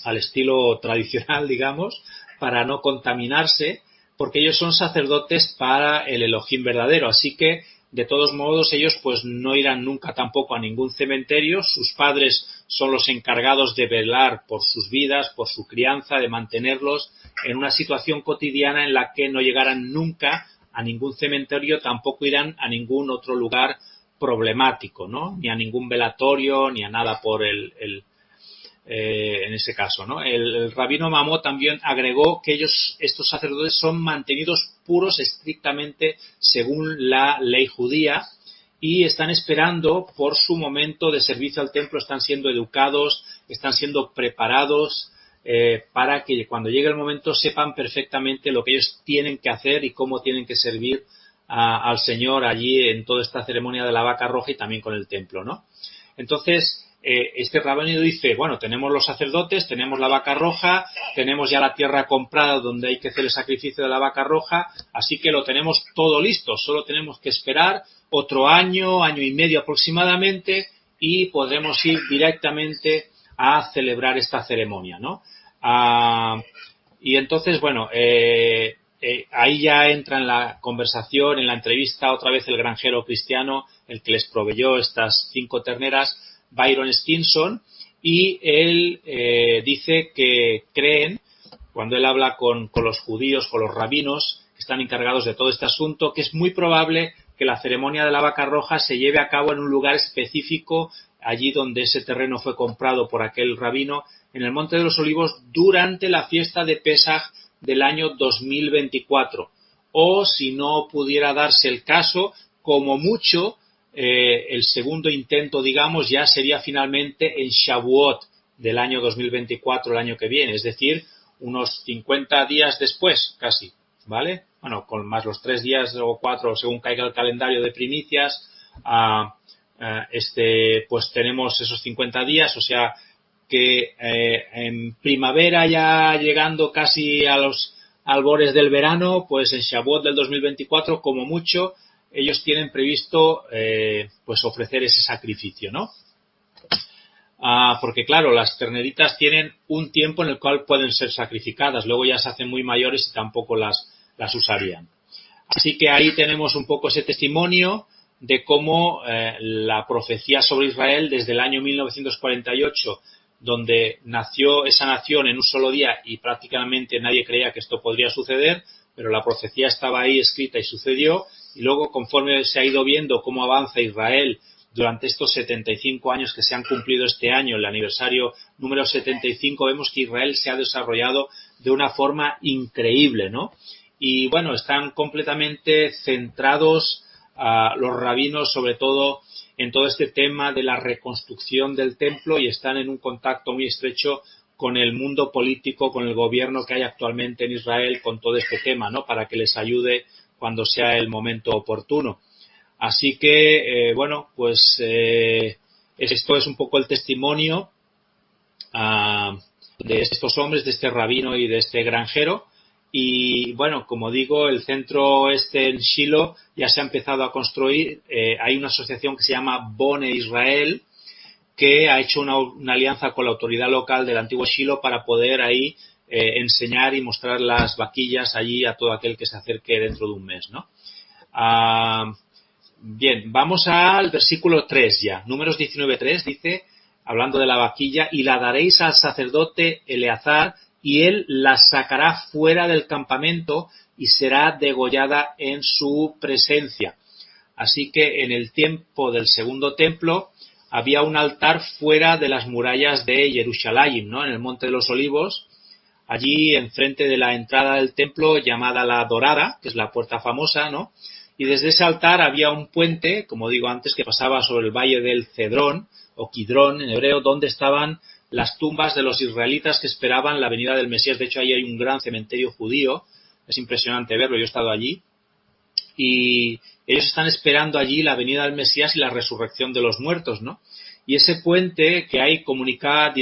al estilo tradicional, digamos, para no contaminarse, porque ellos son sacerdotes para el Elohim verdadero. Así que, de todos modos, ellos pues no irán nunca tampoco a ningún cementerio. Sus padres son los encargados de velar por sus vidas, por su crianza, de mantenerlos en una situación cotidiana en la que no llegarán nunca a ningún cementerio, tampoco irán a ningún otro lugar problemático, ¿no? Ni a ningún velatorio, ni a nada por en ese caso, ¿no? El rabino Mamó también agregó que estos sacerdotes son mantenidos puros estrictamente según la ley judía y están esperando por su momento de servicio al templo, están siendo educados, están siendo preparados para que cuando llegue el momento sepan perfectamente lo que ellos tienen que hacer y cómo tienen que servir al Señor allí en toda esta ceremonia de la vaca roja y también con el templo, ¿no? Entonces, este rabino dice, bueno, tenemos los sacerdotes, tenemos la vaca roja, tenemos ya la tierra comprada donde hay que hacer el sacrificio de la vaca roja, así que lo tenemos todo listo, solo tenemos que esperar otro año, año y medio aproximadamente y podremos ir directamente a celebrar esta ceremonia, ¿no? Y entonces, bueno, ahí ya entra en la conversación, en la entrevista, otra vez el granjero cristiano, el que les proveyó estas 5 terneras, Byron Stinson, y él dice que creen, cuando él habla con los judíos, con los rabinos que están encargados de todo este asunto, que es muy probable que la ceremonia de la vaca roja se lleve a cabo en un lugar específico, allí donde ese terreno fue comprado por aquel rabino, en el Monte de los Olivos, durante la fiesta de Pesaj del año 2024. O, si no pudiera darse el caso, como mucho, el segundo intento, digamos, ya sería finalmente en Shavuot del año 2024, el año que viene, es decir, unos 50 días después, casi, ¿vale? Bueno, con más los 3 días o 4, según caiga el calendario de primicias, pues tenemos esos 50 días, o sea que en primavera, ya llegando casi a los albores del verano, pues en Shavuot del 2024, como mucho, ellos tienen previsto pues ofrecer ese sacrificio, ¿no? Porque claro, las terneritas tienen un tiempo en el cual pueden ser sacrificadas, luego ya se hacen muy mayores y tampoco las usarían. Así que ahí tenemos un poco ese testimonio de cómo la profecía sobre Israel desde el año 1948, donde nació esa nación en un solo día y prácticamente nadie creía que esto podría suceder, pero la profecía estaba ahí escrita y sucedió. Y luego, conforme se ha ido viendo cómo avanza Israel durante estos 75 años que se han cumplido este año, el aniversario número 75, vemos que Israel se ha desarrollado de una forma increíble, ¿no? Y bueno, están completamente centrados los rabinos, sobre todo en todo este tema de la reconstrucción del templo, y están en un contacto muy estrecho con el mundo político, con el gobierno que hay actualmente en Israel, con todo este tema, ¿no? Para que les ayude cuando sea el momento oportuno. Así que, bueno, pues esto es un poco el testimonio de estos hombres, de este rabino y de este granjero. Y bueno, como digo, el centro en Shiloh ya se ha empezado a construir. Hay una asociación que se llama Bone Israel, que ha hecho una alianza con la autoridad local del antiguo Shiloh para poder ahí enseñar y mostrar las vaquillas allí a todo aquel que se acerque dentro de un mes, ¿no? Bien, vamos al versículo 3 ya. Números 19:3 dice, hablando de la vaquilla, y la daréis al sacerdote Eleazar, y él la sacará fuera del campamento y será degollada en su presencia. Así que en el tiempo del segundo templo había un altar fuera de las murallas de Jerusalén, ¿no? En el Monte de los Olivos, allí enfrente de la entrada del templo llamada la Dorada, que es la puerta famosa, ¿no? Y desde ese altar había un puente, como digo antes, que pasaba sobre el valle del Cedrón, o Kidrón en hebreo, donde estaban las tumbas de los israelitas que esperaban la venida del Mesías. De hecho, ahí hay un gran cementerio judío, es impresionante verlo, yo he estado allí, y ellos están esperando allí la venida del Mesías y la resurrección de los muertos, ¿no? Y ese puente que hay comunicaba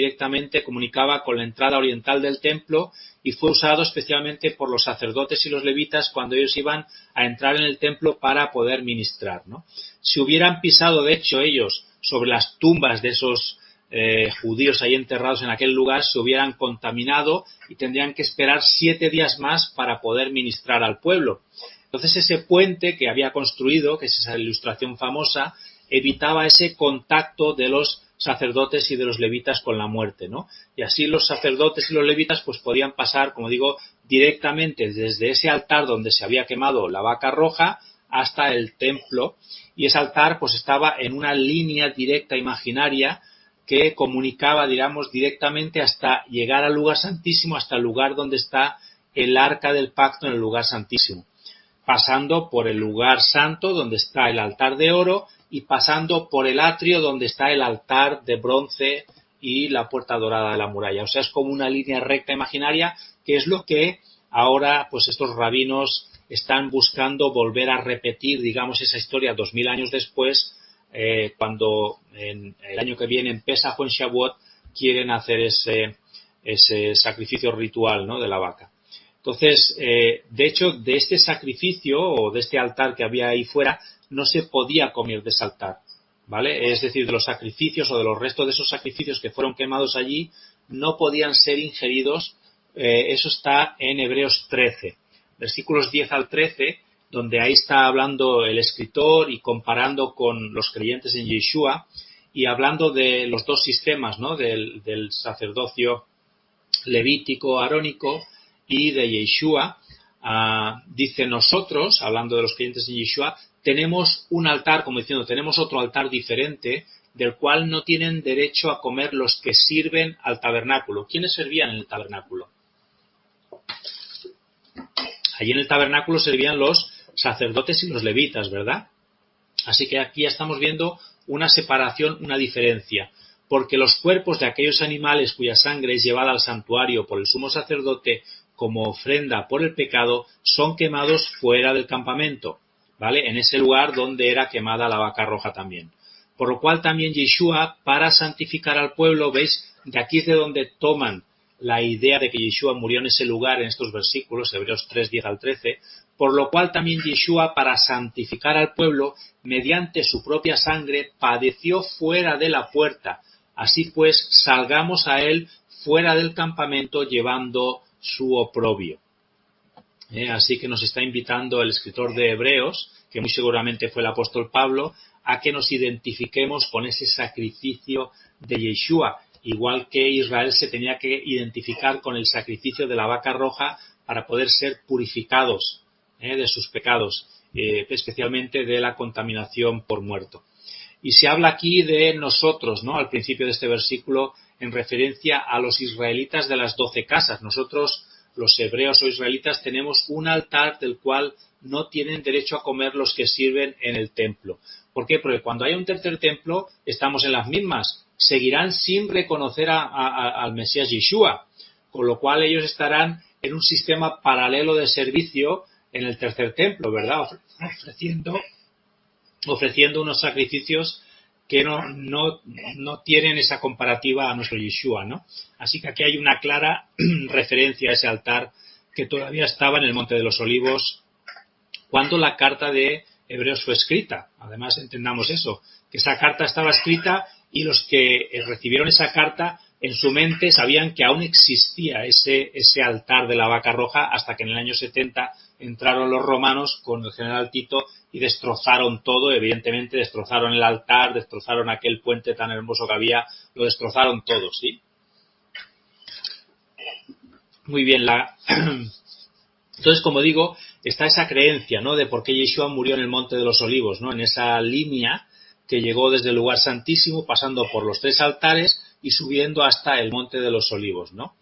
con la entrada oriental del templo, y fue usado especialmente por los sacerdotes y los levitas cuando ellos iban a entrar en el templo para poder ministrar, ¿no? Si hubieran pisado, de hecho, ellos sobre las tumbas de esos judíos ahí enterrados en aquel lugar, se hubieran contaminado y tendrían que esperar 7 días más para poder ministrar al pueblo. Entonces ese puente que había construido, que es esa ilustración famosa, evitaba ese contacto de los sacerdotes y de los levitas con la muerte, ¿no? Y así los sacerdotes y los levitas pues podían pasar, como digo, directamente desde ese altar donde se había quemado la vaca roja hasta el templo, y ese altar pues estaba en una línea directa imaginaria que comunicaba, digamos, directamente hasta llegar al lugar santísimo, hasta el lugar donde está el arca del pacto en el lugar santísimo, pasando por el lugar santo donde está el altar de oro y pasando por el atrio donde está el altar de bronce y la puerta dorada de la muralla. O sea, es como una línea recta imaginaria, que es lo que ahora pues estos rabinos están buscando volver a repetir, digamos, esa historia 2000 años después, cuando en el año que viene, en Pesaj o en Shavuot, quieren hacer ese sacrificio ritual, ¿no?, de la vaca. Entonces, de hecho, de este sacrificio o de este altar que había ahí fuera, no se podía comer de ese altar, ¿vale? Es decir, de los sacrificios o de los restos de esos sacrificios que fueron quemados allí, no podían ser ingeridos. Eso está en Hebreos 13, versículos 10 al 13, donde ahí está hablando el escritor y comparando con los creyentes en Yeshua y hablando de los dos sistemas, ¿no?, del sacerdocio levítico, arónico, y de Yeshua. Dice, nosotros, hablando de los creyentes en Yeshua, tenemos un altar, como diciendo, tenemos otro altar diferente, del cual no tienen derecho a comer los que sirven al tabernáculo. ¿Quiénes servían en el tabernáculo? Allí en el tabernáculo servían los sacerdotes y los levitas, ¿verdad? Así que aquí ya estamos viendo una separación, una diferencia, porque los cuerpos de aquellos animales cuya sangre es llevada al santuario por el sumo sacerdote como ofrenda por el pecado son quemados fuera del campamento, ¿vale? En ese lugar donde era quemada la vaca roja también. Por lo cual también Yeshua, para santificar al pueblo, ¿veis? De aquí es de donde toman la idea de que Yeshua murió en ese lugar en estos versículos, Hebreos 3, 10 al 13, por lo cual también Yeshua, para santificar al pueblo, mediante su propia sangre, padeció fuera de la puerta. Así pues, salgamos a él fuera del campamento llevando su oprobio. Así que nos está invitando el escritor de Hebreos, que muy seguramente fue el apóstol Pablo, a que nos identifiquemos con ese sacrificio de Yeshua, igual que Israel se tenía que identificar con el sacrificio de la vaca roja para poder ser purificados de sus pecados, especialmente de la contaminación por muerto. Y se habla aquí de nosotros, ¿no? Al principio de este versículo, en referencia a los israelitas de las 12 casas. Nosotros, los hebreos o israelitas, tenemos un altar del cual no tienen derecho a comer los que sirven en el templo. ¿Por qué? Porque cuando haya un tercer templo, estamos en las mismas. Seguirán sin reconocer al Mesías Yeshua, con lo cual ellos estarán en un sistema paralelo de servicio en el tercer templo, ¿verdad? Ofreciendo unos sacrificios que no tienen esa comparativa a nuestro Yeshua, ¿no? Así que aquí hay una clara referencia a ese altar que todavía estaba en el Monte de los Olivos cuando la carta de Hebreos fue escrita. Además, entendamos eso, que esa carta estaba escrita y los que recibieron esa carta en su mente sabían que aún existía ese altar de la vaca roja hasta que en el año 70 entraron los romanos con el general Tito y destrozaron todo. Evidentemente destrozaron el altar, destrozaron aquel puente tan hermoso que había, lo destrozaron todo, ¿sí? Muy bien, entonces, como digo, está esa creencia, ¿no?, de por qué Yeshua murió en el Monte de los Olivos, ¿no?, en esa línea que llegó desde el lugar santísimo, pasando por los 3 altares y subiendo hasta el Monte de los Olivos, ¿no?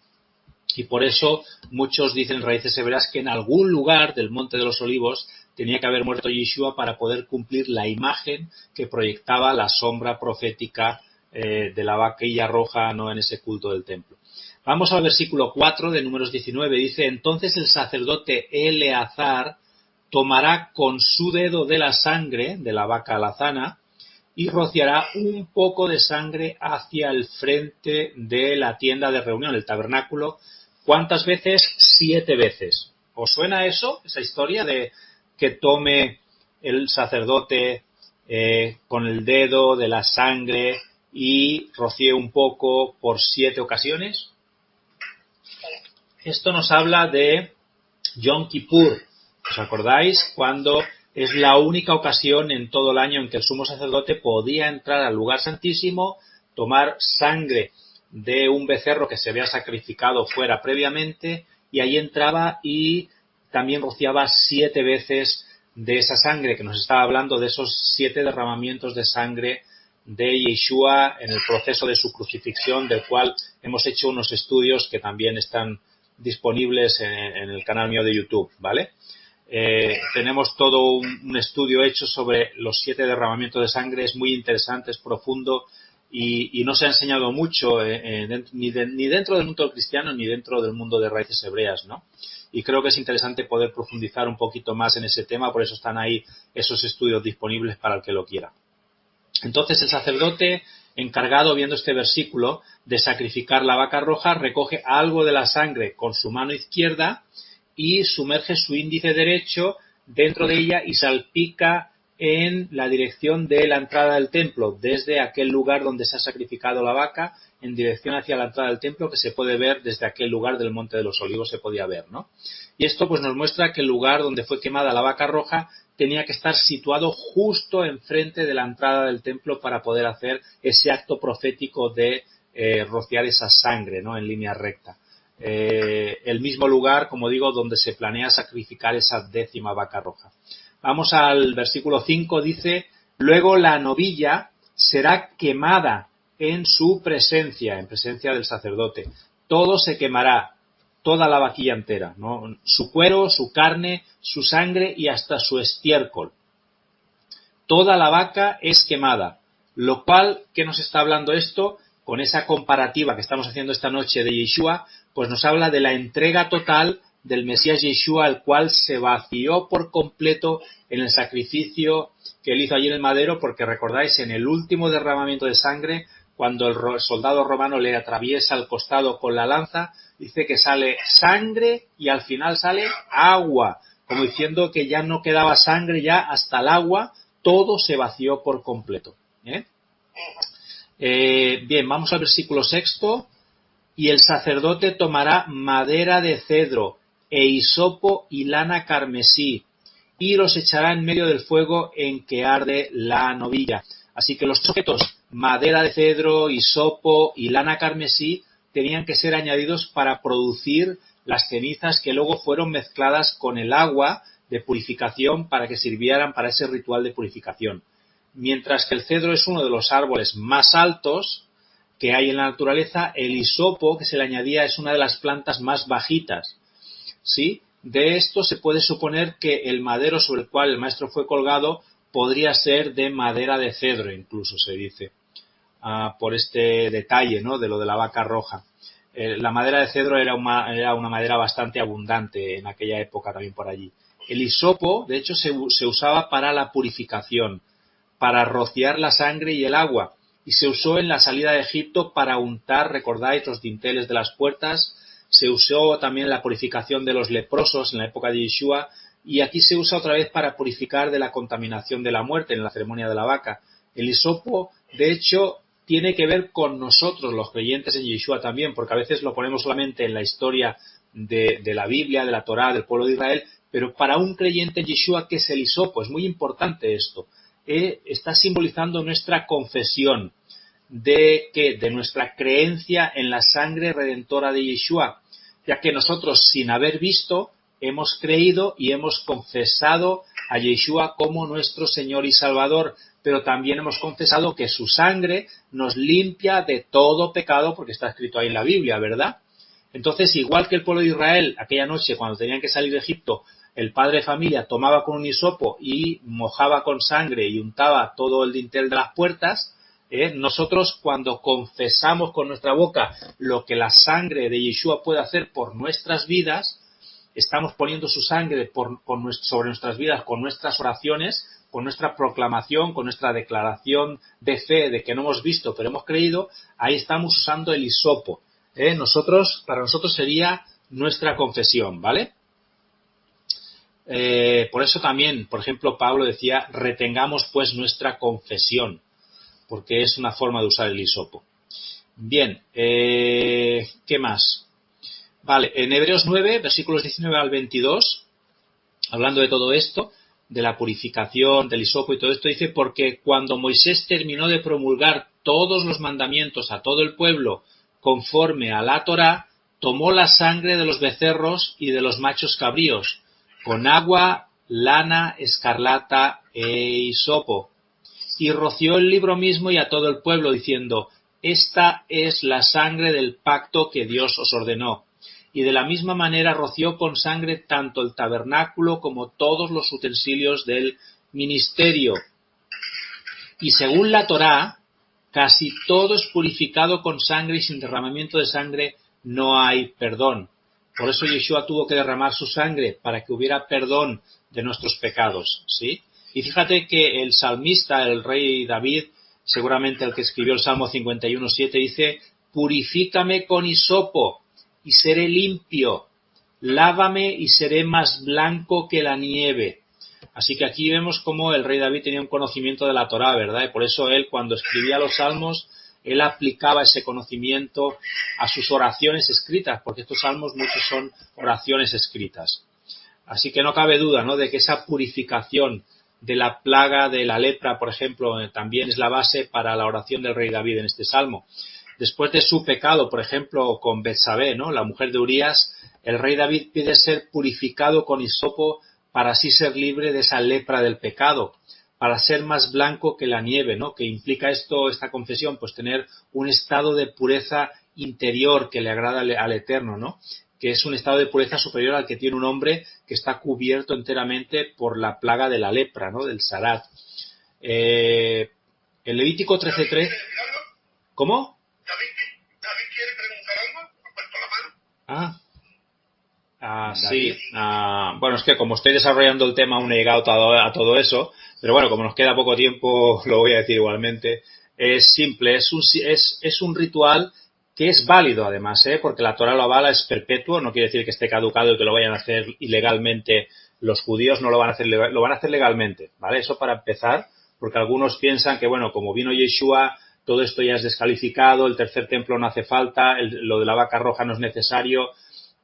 Y por eso muchos dicen, Raíces Hebreas, que en algún lugar del Monte de los Olivos tenía que haber muerto Yeshua para poder cumplir la imagen que proyectaba la sombra profética de la vaquilla roja, ¿no?, en ese culto del templo. Vamos al versículo 4 de Números 19. Dice: entonces el sacerdote Eleazar tomará con su dedo de la sangre de la vaca alazana y rociará un poco de sangre hacia el frente de la tienda de reunión, el tabernáculo. ¿Cuántas veces? 7 veces. ¿Os suena eso? Esa historia de que tome el sacerdote con el dedo de la sangre y rocíe un poco por 7 ocasiones. Esto nos habla de Yom Kippur. ¿Os acordáis? Cuando es la única ocasión en todo el año en que el sumo sacerdote podía entrar al lugar santísimo, tomar sangre de un becerro que se había sacrificado fuera previamente, y ahí entraba y también rociaba 7 veces de esa sangre, que nos estaba hablando de esos 7 derramamientos de sangre de Yeshua en el proceso de su crucifixión, del cual hemos hecho unos estudios que también están disponibles en el canal mío de YouTube, ¿vale? Tenemos todo un estudio hecho sobre los 7 derramamientos de sangre. Es muy interesante, es profundo y no se ha enseñado mucho ni dentro del mundo cristiano ni dentro del mundo de Raíces Hebreas, ¿no? Y creo que es interesante poder profundizar un poquito más en ese tema, por eso están ahí esos estudios disponibles para el que lo quiera. Entonces el sacerdote encargado, viendo este versículo, de sacrificar la vaca roja, recoge algo de la sangre con su mano izquierda y sumerge su índice derecho dentro de ella y salpica en la dirección de la entrada del templo, desde aquel lugar donde se ha sacrificado la vaca, en dirección hacia la entrada del templo, que se puede ver desde aquel lugar del Monte de los Olivos, se podía ver, ¿no? Y esto pues nos muestra que el lugar donde fue quemada la vaca roja tenía que estar situado justo enfrente de la entrada del templo para poder hacer ese acto profético de rociar esa sangre, ¿no?, en línea recta. El mismo lugar, como digo, donde se planea sacrificar esa 10ª vaca roja. Vamos al versículo 5, dice: luego la novilla será quemada en su presencia, en presencia del sacerdote. Todo se quemará, toda la vaquilla entera, ¿no?, su cuero, su carne, su sangre y hasta su estiércol. Toda la vaca es quemada. Lo cual, ¿qué nos está hablando esto? Con esa comparativa que estamos haciendo esta noche de Yeshua, pues nos habla de la entrega total del Mesías Yeshua, el cual se vació por completo en el sacrificio que él hizo allí en el madero, porque recordáis, en el último derramamiento de sangre, cuando el soldado romano le atraviesa el costado con la lanza, dice que sale sangre y al final sale agua, como diciendo que ya no quedaba sangre, ya hasta el agua, todo se vació por completo. Bien, vamos al versículo 6. Y el sacerdote tomará madera de cedro e hisopo y lana carmesí, y los echará en medio del fuego en que arde la novilla. Así que los objetos, madera de cedro, hisopo y lana carmesí, tenían que ser añadidos para producir las cenizas que luego fueron mezcladas con el agua de purificación para que sirvieran para ese ritual de purificación. Mientras que el cedro es uno de los árboles más altos que hay en la naturaleza, el hisopo que se le añadía es una de las plantas más bajitas, ¿sí? De esto se puede suponer que el madero sobre el cual el maestro fue colgado podría ser de madera de cedro, incluso se dice, por este detalle, ¿no?, de lo de la vaca roja. La madera de cedro era una madera bastante abundante en aquella época también por allí. El hisopo, de hecho, se usaba para la purificación, para rociar la sangre y el agua, y se usó en la salida de Egipto para untar, recordáis, los dinteles de las puertas. Se usó también en la purificación de los leprosos en la época de Yeshua, y aquí se usa otra vez para purificar de la contaminación de la muerte en la ceremonia de la vaca. El hisopo, de hecho, tiene que ver con nosotros, los creyentes en Yeshua también, porque a veces lo ponemos solamente en la historia de la Biblia, de la Torá, del pueblo de Israel, pero para un creyente en Yeshua, ¿qué es el hisopo? Es muy importante esto. Está simbolizando nuestra confesión de nuestra creencia en la sangre redentora de Yeshua, ya que nosotros, sin haber visto, hemos creído y hemos confesado a Yeshua como nuestro Señor y Salvador, pero también hemos confesado que su sangre nos limpia de todo pecado, porque está escrito ahí en la Biblia, ¿verdad? Entonces, igual que el pueblo de Israel, aquella noche cuando tenían que salir de Egipto, el padre de familia tomaba con un hisopo y mojaba con sangre y untaba todo el dintel de las puertas, nosotros cuando confesamos con nuestra boca lo que la sangre de Yeshua puede hacer por nuestras vidas, estamos poniendo su sangre sobre nuestras vidas con nuestras oraciones, con nuestra proclamación, con nuestra declaración de fe de que no hemos visto pero hemos creído. Ahí estamos usando el hisopo. Para nosotros sería nuestra confesión, ¿vale? Por eso también, por ejemplo, Pablo decía, retengamos pues nuestra confesión, porque es una forma de usar el hisopo. Bien, ¿qué más? Vale, en Hebreos 9, versículos 19 al 22, hablando de todo esto, de la purificación, del hisopo y todo esto, dice, porque cuando Moisés terminó de promulgar todos los mandamientos a todo el pueblo conforme a la Torá, tomó la sangre de los becerros y de los machos cabríos, con agua, lana, escarlata e hisopo, y roció el libro mismo y a todo el pueblo, diciendo, esta es la sangre del pacto que Dios os ordenó. Y de la misma manera roció con sangre tanto el tabernáculo como todos los utensilios del ministerio. Y según la Torá, casi todo es purificado con sangre, y sin derramamiento de sangre no hay perdón. Por eso Yeshua tuvo que derramar su sangre, para que hubiera perdón de nuestros pecados, ¿sí? Y fíjate que el salmista, el rey David, seguramente el que escribió el Salmo 51:7, dice, purifícame con hisopo y seré limpio, lávame y seré más blanco que la nieve. Así que aquí vemos cómo el rey David tenía un conocimiento de la Torá, ¿verdad? Y por eso él, cuando escribía los salmos, él aplicaba ese conocimiento a sus oraciones escritas, porque estos salmos muchos son oraciones escritas. Así que no cabe duda, ¿no?, de que esa purificación de la plaga de la lepra, por ejemplo, también es la base para la oración del rey David en este salmo. Después de su pecado, por ejemplo, con Betsabé, ¿no?, la mujer de Urías, el rey David pide ser purificado con hisopo para así ser libre de esa lepra del pecado, para ser más blanco que la nieve, ¿no? Que implica esta confesión, pues tener un estado de pureza interior que le agrada al Eterno, ¿no? Que es un estado de pureza superior al que tiene un hombre que está cubierto enteramente por la plaga de la lepra, ¿no?, del Sarat. El Levítico 13:3. ¿Cómo? ¿David quiere preguntar algo? ¿Ha puesto la mano? Sí. Bueno, es que como estoy desarrollando el tema aún no he llegado a todo eso, pero bueno, como nos queda poco tiempo, lo voy a decir igualmente. Es simple, es un ritual que es válido además, porque la Torá lo avala, es perpetuo, no quiere decir que esté caducado y que lo vayan a hacer ilegalmente los judíos, no lo van a hacer, lo van a hacer legalmente, ¿vale? Eso para empezar, porque algunos piensan que, bueno, como vino Yeshua, todo esto ya es descalificado, el tercer templo no hace falta, lo de la vaca roja no es necesario.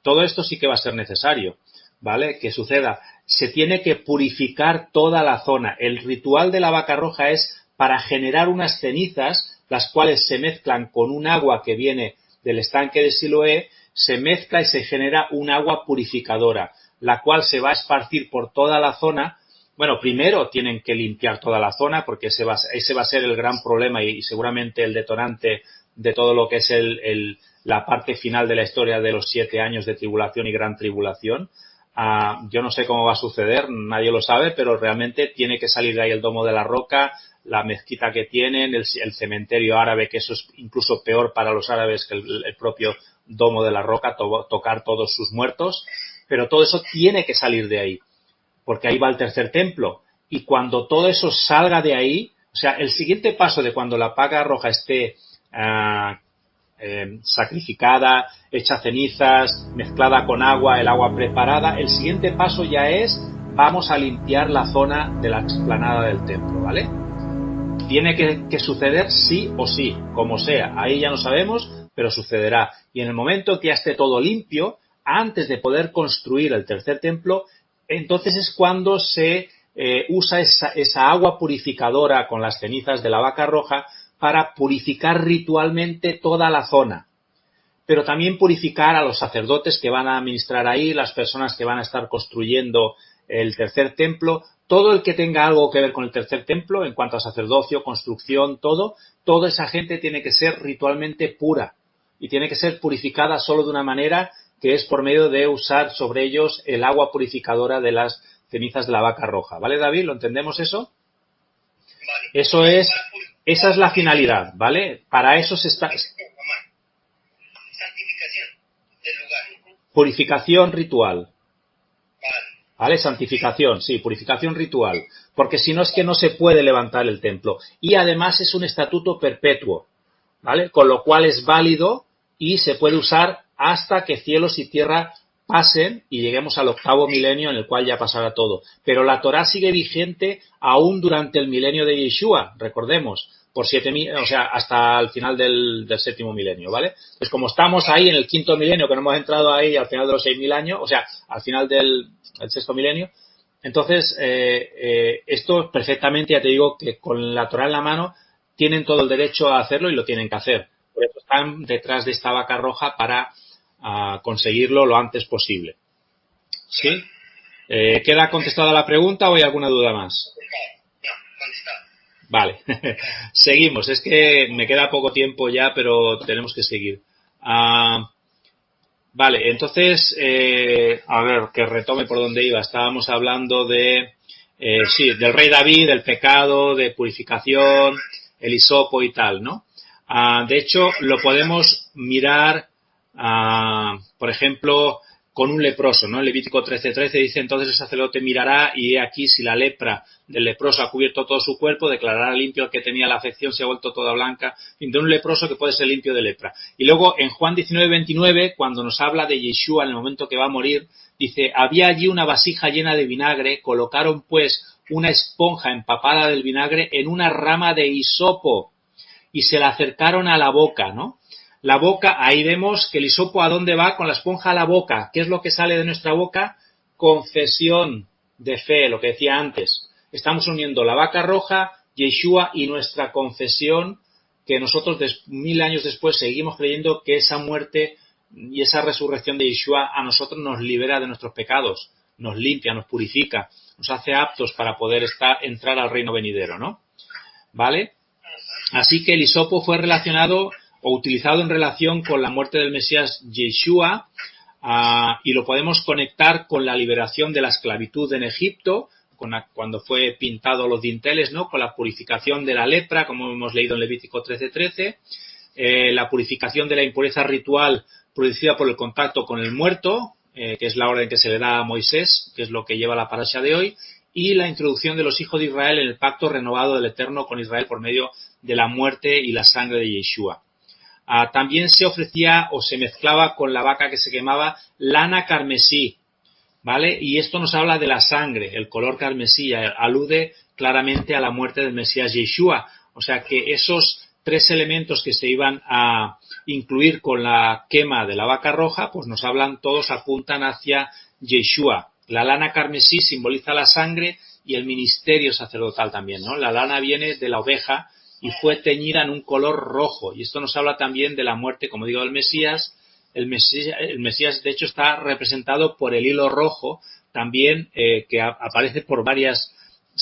Todo esto sí que va a ser necesario, ¿vale? Que suceda. Se tiene que purificar toda la zona. El ritual de la vaca roja es para generar unas cenizas, las cuales se mezclan con un agua que viene del estanque de Siloé, se mezcla y se genera un agua purificadora, la cual se va a esparcir por toda la zona, bueno, primero tienen que limpiar toda la zona porque ese va a ser el gran problema y seguramente el detonante de todo lo que es la parte final de la historia de los 7 años de tribulación y gran tribulación. Yo no sé cómo va a suceder, nadie lo sabe, pero realmente tiene que salir de ahí el Domo de la Roca, la mezquita que tienen, el cementerio árabe, que eso es incluso peor para los árabes que el propio Domo de la Roca, tocar todos sus muertos, pero todo eso tiene que salir de ahí, porque ahí va el tercer templo. Y cuando todo eso salga de ahí, o sea, el siguiente paso de cuando la vaca roja esté sacrificada, hecha cenizas, mezclada con agua, el agua preparada, el siguiente paso ya es, vamos a limpiar la zona de la explanada del templo, ¿vale? Tiene que suceder sí o sí, como sea, ahí ya no sabemos, pero sucederá. Y en el momento que ya esté todo limpio, antes de poder construir el tercer templo, entonces es cuando se usa esa agua purificadora con las cenizas de la vaca roja para purificar ritualmente toda la zona, pero también purificar a los sacerdotes que van a administrar ahí, las personas que van a estar construyendo el tercer templo, todo el que tenga algo que ver con el tercer templo en cuanto a sacerdocio, construcción, toda esa gente tiene que ser ritualmente pura y tiene que ser purificada solo de una manera, que es por medio de usar sobre ellos el agua purificadora de las cenizas de la vaca roja. ¿Vale, David? ¿Lo entendemos eso? Vale. Esa es la finalidad, ¿vale? Para eso se está... Santificación del lugar. Purificación ritual. ¿Vale? Santificación, sí, purificación ritual. Porque si no es que no se puede levantar el templo. Y además es un estatuto perpetuo, ¿vale? Con lo cual es válido y se puede usar hasta que cielos y tierra pasen y lleguemos al 8º milenio en el cual ya pasará todo. Pero la Torá sigue vigente aún durante el milenio de Yeshua, recordemos, por 7.000, o sea, hasta el final del 7º milenio, ¿vale? Pues como estamos ahí en el 5º milenio, que no hemos entrado ahí al final de los 6.000 años, o sea, al final del 6º milenio, entonces esto perfectamente, ya te digo, que con la Torá en la mano tienen todo el derecho a hacerlo y lo tienen que hacer. Por eso están detrás de esta vaca roja para conseguirlo lo antes posible. ¿Sí? ¿Queda contestada la pregunta o hay alguna duda más? No, contestado. Vale. Seguimos. Es que me queda poco tiempo ya, pero tenemos que seguir. Vale, entonces, a ver, que retome por donde iba. Estábamos hablando de, sí, del rey David, del pecado, de purificación, el hisopo y tal, ¿no? De hecho, lo podemos mirar, por ejemplo, con un leproso, ¿no? En Levítico 13:13 dice, entonces el sacerdote mirará y he aquí si la lepra del leproso ha cubierto todo su cuerpo, declarará limpio al que tenía la afección, se ha vuelto toda blanca, de un leproso que puede ser limpio de lepra. Y luego en Juan 19:29, cuando nos habla de Yeshua en el momento que va a morir, dice, había allí una vasija llena de vinagre, colocaron pues una esponja empapada del vinagre en una rama de hisopo y se la acercaron a la boca, ¿no? La boca, ahí vemos que el hisopo ¿a dónde va? Con la esponja a la boca. ¿Qué es lo que sale de nuestra boca? Confesión de fe, lo que decía antes. Estamos uniendo la vaca roja, Yeshua y nuestra confesión, que nosotros 1000 años después seguimos creyendo que esa muerte y esa resurrección de Yeshua a nosotros nos libera de nuestros pecados, nos limpia, nos purifica, nos hace aptos para poder entrar al reino venidero, ¿no? ¿Vale? Así que el hisopo fue relacionado o utilizado en relación con la muerte del Mesías Yeshua, y lo podemos conectar con la liberación de la esclavitud en Egipto, cuando fue pintado los dinteles, ¿no? Con la purificación de la lepra, como hemos leído en Levítico 13:13, la purificación de la impureza ritual producida por el contacto con el muerto, que es la orden que se le da a Moisés, que es lo que lleva la parasha de hoy, y la introducción de los hijos de Israel en el pacto renovado del Eterno con Israel por medio de la muerte y la sangre de Yeshua. También se ofrecía o se mezclaba con la vaca que se quemaba lana carmesí, ¿vale? Y esto nos habla de la sangre, el color carmesí, alude claramente a la muerte del Mesías Yeshua. O sea que esos 3 elementos que se iban a incluir con la quema de la vaca roja, pues nos hablan, todos apuntan hacia Yeshua. La lana carmesí simboliza la sangre y el ministerio sacerdotal también, ¿no? La lana viene de la oveja y fue teñida en un color rojo. Y esto nos habla también de la muerte, como digo, del Mesías. El Mesías, de hecho, está representado por el hilo rojo, también que aparece por varias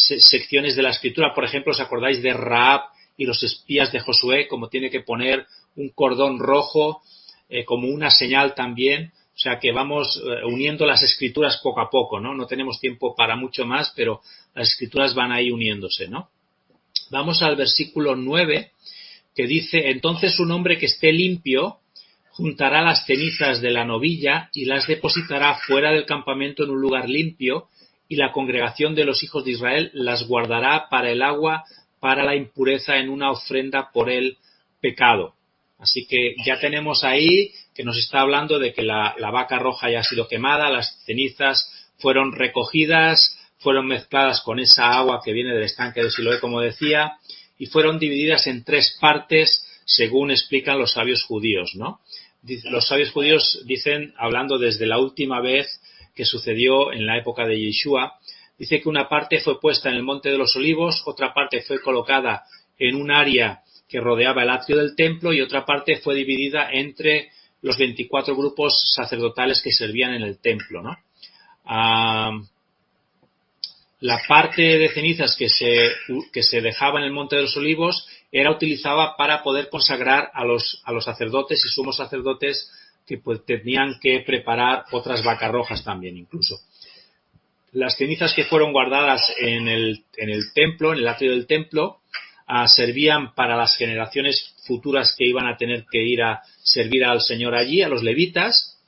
secciones de la Escritura. Por ejemplo, ¿os acordáis de Rahab y los espías de Josué? Como tiene que poner un cordón rojo como una señal también. O sea que vamos uniendo las Escrituras poco a poco, ¿no? No tenemos tiempo para mucho más, pero las Escrituras van ahí uniéndose, ¿no? Vamos al versículo 9, que dice: entonces un hombre que esté limpio juntará las cenizas de la novilla y las depositará fuera del campamento en un lugar limpio, y la congregación de los hijos de Israel las guardará para el agua, para la impureza, en una ofrenda por el pecado. Así que ya tenemos ahí que nos está hablando de que la vaca roja ya ha sido quemada, las cenizas fueron recogidas, fueron mezcladas con esa agua que viene del estanque de Siloé, como decía, y fueron divididas en 3 partes, según explican los sabios judíos, ¿no? Los sabios judíos dicen, hablando desde la última vez que sucedió en la época de Yeshua, dice que una parte fue puesta en el Monte de los Olivos, otra parte fue colocada en un área que rodeaba el atrio del templo y otra parte fue dividida entre los 24 grupos sacerdotales que servían en el templo, ¿no? La parte de cenizas que se dejaba en el Monte de los Olivos era utilizada para poder consagrar a los sacerdotes y sumos sacerdotes que pues tenían que preparar otras vacas rojas también incluso. Las cenizas que fueron guardadas en el templo, en el atrio del templo, servían para las generaciones futuras que iban a tener que ir a servir al Señor allí, a los levitas,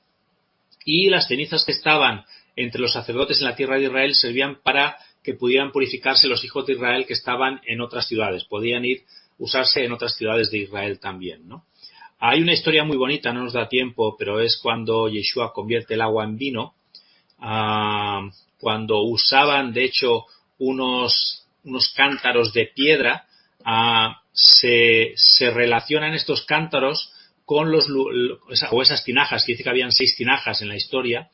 y las cenizas que estaban entre los sacerdotes en la tierra de Israel servían para que pudieran purificarse los hijos de Israel que estaban en otras ciudades, podían usarse en otras ciudades de Israel también, ¿no? Hay una historia muy bonita, no nos da tiempo, pero es cuando Yeshua convierte el agua en vino, cuando usaban de hecho unos cántaros de piedra, se relacionan estos cántaros con esas tinajas, que dice que habían 6 tinajas en la historia,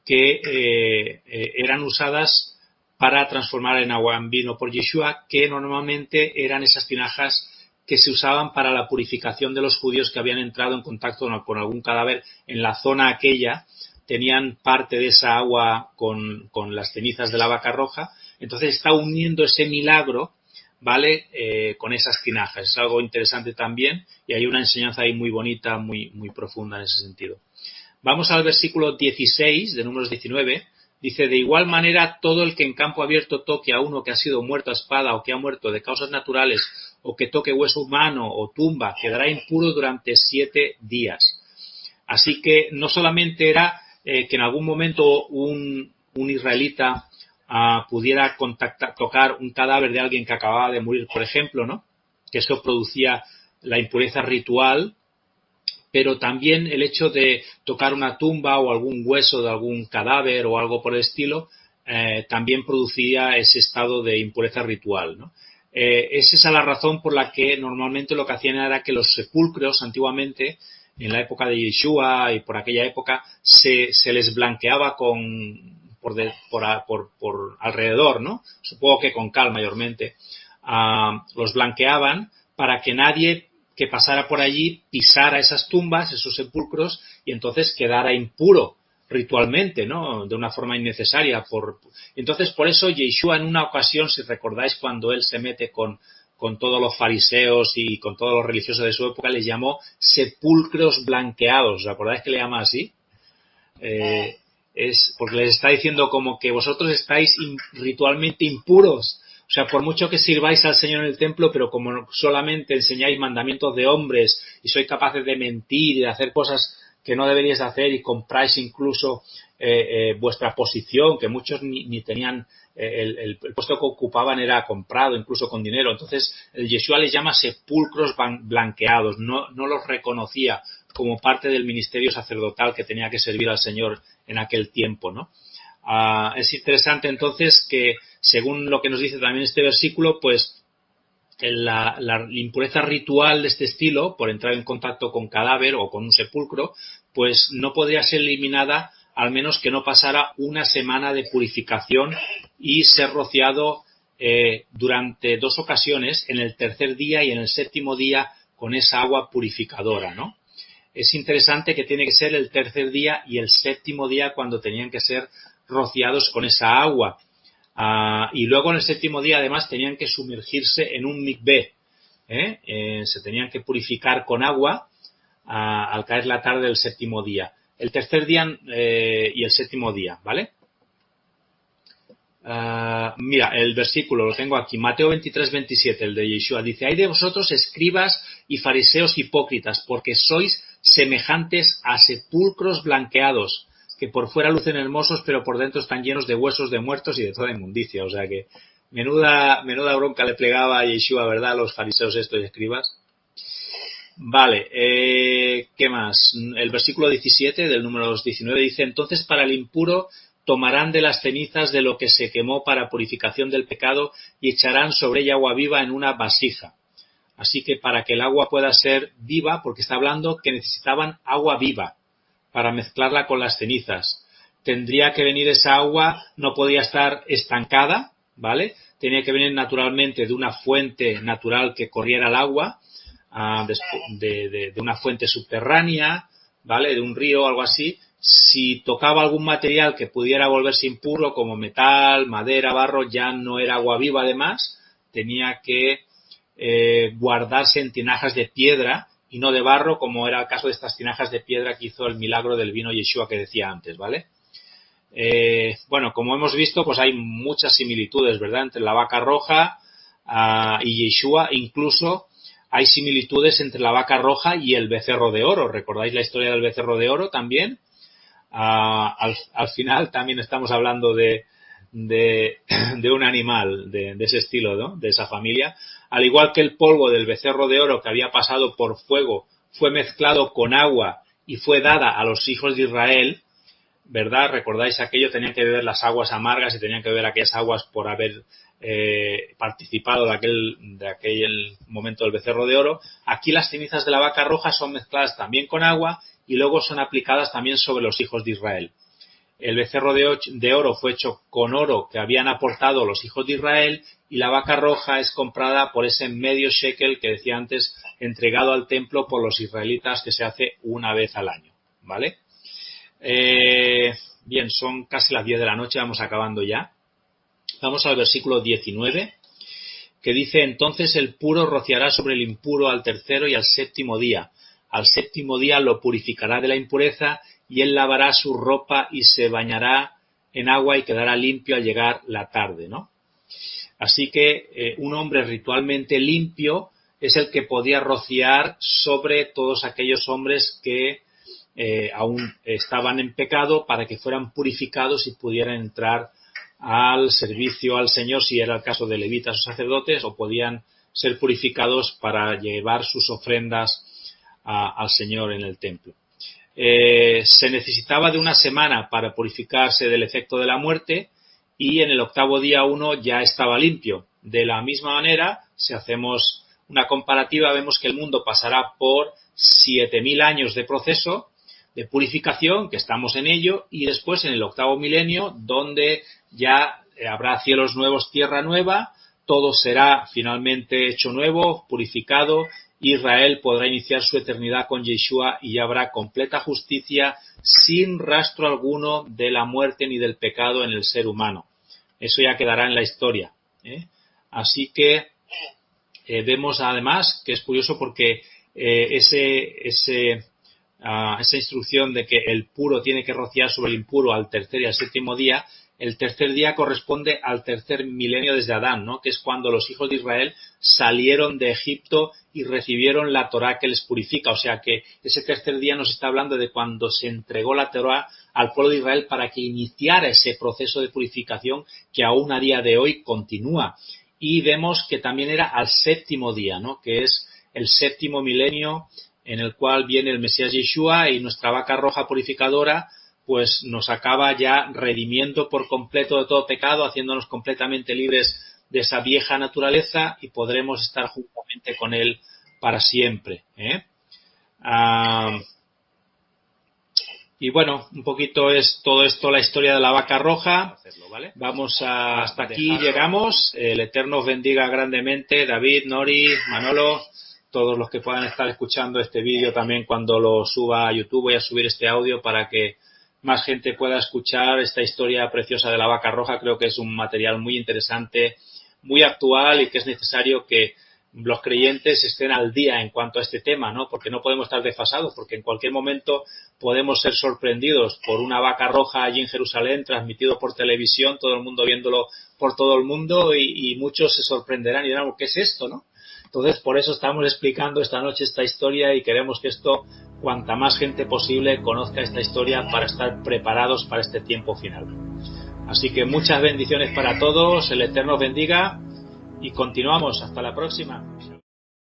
que eran usadas para transformar en agua en vino por Yeshua, que normalmente eran esas tinajas que se usaban para la purificación de los judíos que habían entrado en contacto con algún cadáver en la zona aquella, tenían parte de esa agua con las cenizas de la vaca roja, entonces está uniendo ese milagro, ¿vale? Con esas tinajas. Es algo interesante también y hay una enseñanza ahí muy bonita, muy, muy profunda en ese sentido. Vamos al versículo 16 de Números 19. Dice: de igual manera, todo el que en campo abierto toque a uno que ha sido muerto a espada o que ha muerto de causas naturales o que toque hueso humano o tumba quedará impuro durante 7 días. Así que no solamente era que en algún momento un israelita pudiera tocar un cadáver de alguien que acababa de morir, por ejemplo, ¿no? Que eso producía la impureza ritual, pero también el hecho de tocar una tumba o algún hueso de algún cadáver o algo por el estilo, también producía ese estado de impureza ritual, ¿no? Es esa la razón por la que normalmente lo que hacían era que los sepulcros antiguamente, en la época de Yeshua y por aquella época, se les blanqueaba por alrededor, ¿no? Supongo que con cal mayormente. Los blanqueaban para que nadie que pasara por allí pisara esas tumbas, esos sepulcros, y entonces quedara impuro ritualmente, ¿no? De una forma innecesaria. Entonces, por eso Yeshua en una ocasión, si recordáis, cuando él se mete con todos los fariseos y con todos los religiosos de su época, les llamó sepulcros blanqueados. ¿Os acordáis que le llama así? Es porque les está diciendo como que vosotros estáis ritualmente impuros. O sea, por mucho que sirváis al Señor en el templo, pero como solamente enseñáis mandamientos de hombres y sois capaces de mentir y de hacer cosas que no deberíais hacer y compráis incluso vuestra posición, que muchos ni tenían, el puesto que ocupaban era comprado incluso con dinero. Entonces, el Yeshua les llama sepulcros blanqueados, no los reconocía como parte del ministerio sacerdotal que tenía que servir al Señor en aquel tiempo, ¿no? Es interesante entonces que, según lo que nos dice también este versículo, pues la impureza ritual de este estilo, por entrar en contacto con cadáver o con un sepulcro, pues no podría ser eliminada al menos que no pasara una semana de purificación y ser rociado durante 2 ocasiones, en el tercer día y en el 7º día, con esa agua purificadora, ¿no? Es interesante que tiene que ser el tercer día y el 7º día cuando tenían que ser rociados con esa agua. Y luego en el séptimo día además tenían que sumergirse en un mikvé, se tenían que purificar con agua al caer la tarde del séptimo día. El tercer día y el séptimo día, ¿vale? Mira, el versículo lo tengo aquí, Mateo 23-27, el de Yeshua, dice: «Ay de vosotros, escribas y fariseos hipócritas, porque sois semejantes a sepulcros blanqueados, que por fuera lucen hermosos, pero por dentro están llenos de huesos de muertos y de toda inmundicia». O sea que menuda bronca le plegaba a Yeshua, ¿verdad?, a los fariseos estos y escribas. Vale, ¿qué más? El versículo 17 del número 19 dice: «Entonces para el impuro tomarán de las cenizas de lo que se quemó para purificación del pecado y echarán sobre ella agua viva en una vasija». Así que para que el agua pueda ser viva, porque está hablando que necesitaban agua viva para mezclarla con las cenizas. Tendría que venir esa agua, no podía estar estancada, ¿vale? Tenía que venir naturalmente de una fuente natural que corriera el agua, de una fuente subterránea, ¿vale?, de un río o algo así. Si tocaba algún material que pudiera volverse impuro, como metal, madera, barro, ya no era agua viva. Además, tenía que guardarse en tinajas de piedra y no de barro, como era el caso de estas tinajas de piedra que hizo el milagro del vino Yeshua que decía antes, ¿vale? Bueno, como hemos visto, pues hay muchas similitudes, ¿verdad?, entre la vaca roja y Yeshua. Incluso hay similitudes entre la vaca roja y el becerro de oro. ¿Recordáis la historia del becerro de oro también? Al final también estamos hablando de un animal de ese estilo, ¿no?, de esa familia. Al igual que el polvo del becerro de oro que había pasado por fuego fue mezclado con agua y fue dada a los hijos de Israel, ¿verdad? ¿Recordáis aquello? Tenían que beber las aguas amargas y tenían que beber aquellas aguas por haber participado de aquel momento del becerro de oro. Aquí las cenizas de la vaca roja son mezcladas también con agua y luego son aplicadas también sobre los hijos de Israel. El becerro de oro fue hecho con oro que habían aportado los hijos de Israel, y la vaca roja es comprada por ese medio shekel que decía antes, entregado al templo por los israelitas, que se hace una vez al año, ¿vale? Bien, son casi las 10 de la noche, vamos acabando ya. Vamos al versículo 19, que dice: «Entonces el puro rociará sobre el impuro al tercero y al séptimo día. Al séptimo día lo purificará de la impureza, y él lavará su ropa y se bañará en agua y quedará limpio al llegar la tarde», ¿no? Así que un hombre ritualmente limpio es el que podía rociar sobre todos aquellos hombres que aún estaban en pecado, para que fueran purificados y pudieran entrar al servicio al Señor, si era el caso de levitas o sacerdotes, o podían ser purificados para llevar sus ofrendas al Señor en el templo. Se necesitaba de una semana para purificarse del efecto de la muerte, y en el octavo día uno ya estaba limpio. De la misma manera, si hacemos una comparativa, vemos que el mundo pasará por 7.000 años de proceso de purificación, que estamos en ello, y después en el octavo milenio, donde ya habrá cielos nuevos, tierra nueva, todo será finalmente hecho nuevo, purificado. Israel podrá iniciar su eternidad con Yeshua y ya habrá completa justicia, sin rastro alguno de la muerte ni del pecado en el ser humano. Eso ya quedará en la historia, ¿eh? Así que vemos además que es curioso, porque esa instrucción de que el puro tiene que rociar sobre el impuro al tercer y al séptimo día, el tercer día corresponde al tercer milenio desde Adán, ¿no?, que es cuando los hijos de Israel salieron de Egipto y recibieron la Torá que les purifica. O sea que ese tercer día nos está hablando de cuando se entregó la Torá al pueblo de Israel para que iniciara ese proceso de purificación que aún a día de hoy continúa. Y vemos que también era al séptimo día, ¿no?, que es el séptimo milenio, en el cual viene el Mesías Yeshua, y nuestra vaca roja purificadora pues nos acaba ya redimiendo por completo de todo pecado, haciéndonos completamente libres de esa vieja naturaleza, y podremos estar juntamente con él para siempre, ¿eh? Y bueno, un poquito es todo esto la historia de la vaca roja. Vamos hasta aquí llegamos. El Eterno os bendiga grandemente. David, Nori, Manolo, todos los que puedan estar escuchando este vídeo también cuando lo suba a YouTube. Voy a subir este audio para que más gente pueda escuchar esta historia preciosa de la vaca roja. Creo que es un material muy interesante, muy actual, y que es necesario que los creyentes estén al día en cuanto a este tema, ¿no? Porque no podemos estar desfasados, porque en cualquier momento podemos ser sorprendidos por una vaca roja allí en Jerusalén, transmitido por televisión, todo el mundo viéndolo por todo el mundo, y muchos se sorprenderán y dirán, ¿qué es esto, no? Entonces, por eso estamos explicando esta noche esta historia, y queremos que esto, cuanta más gente posible conozca esta historia para estar preparados para este tiempo final. Así que muchas bendiciones para todos, el Eterno os bendiga, y continuamos. Hasta la próxima.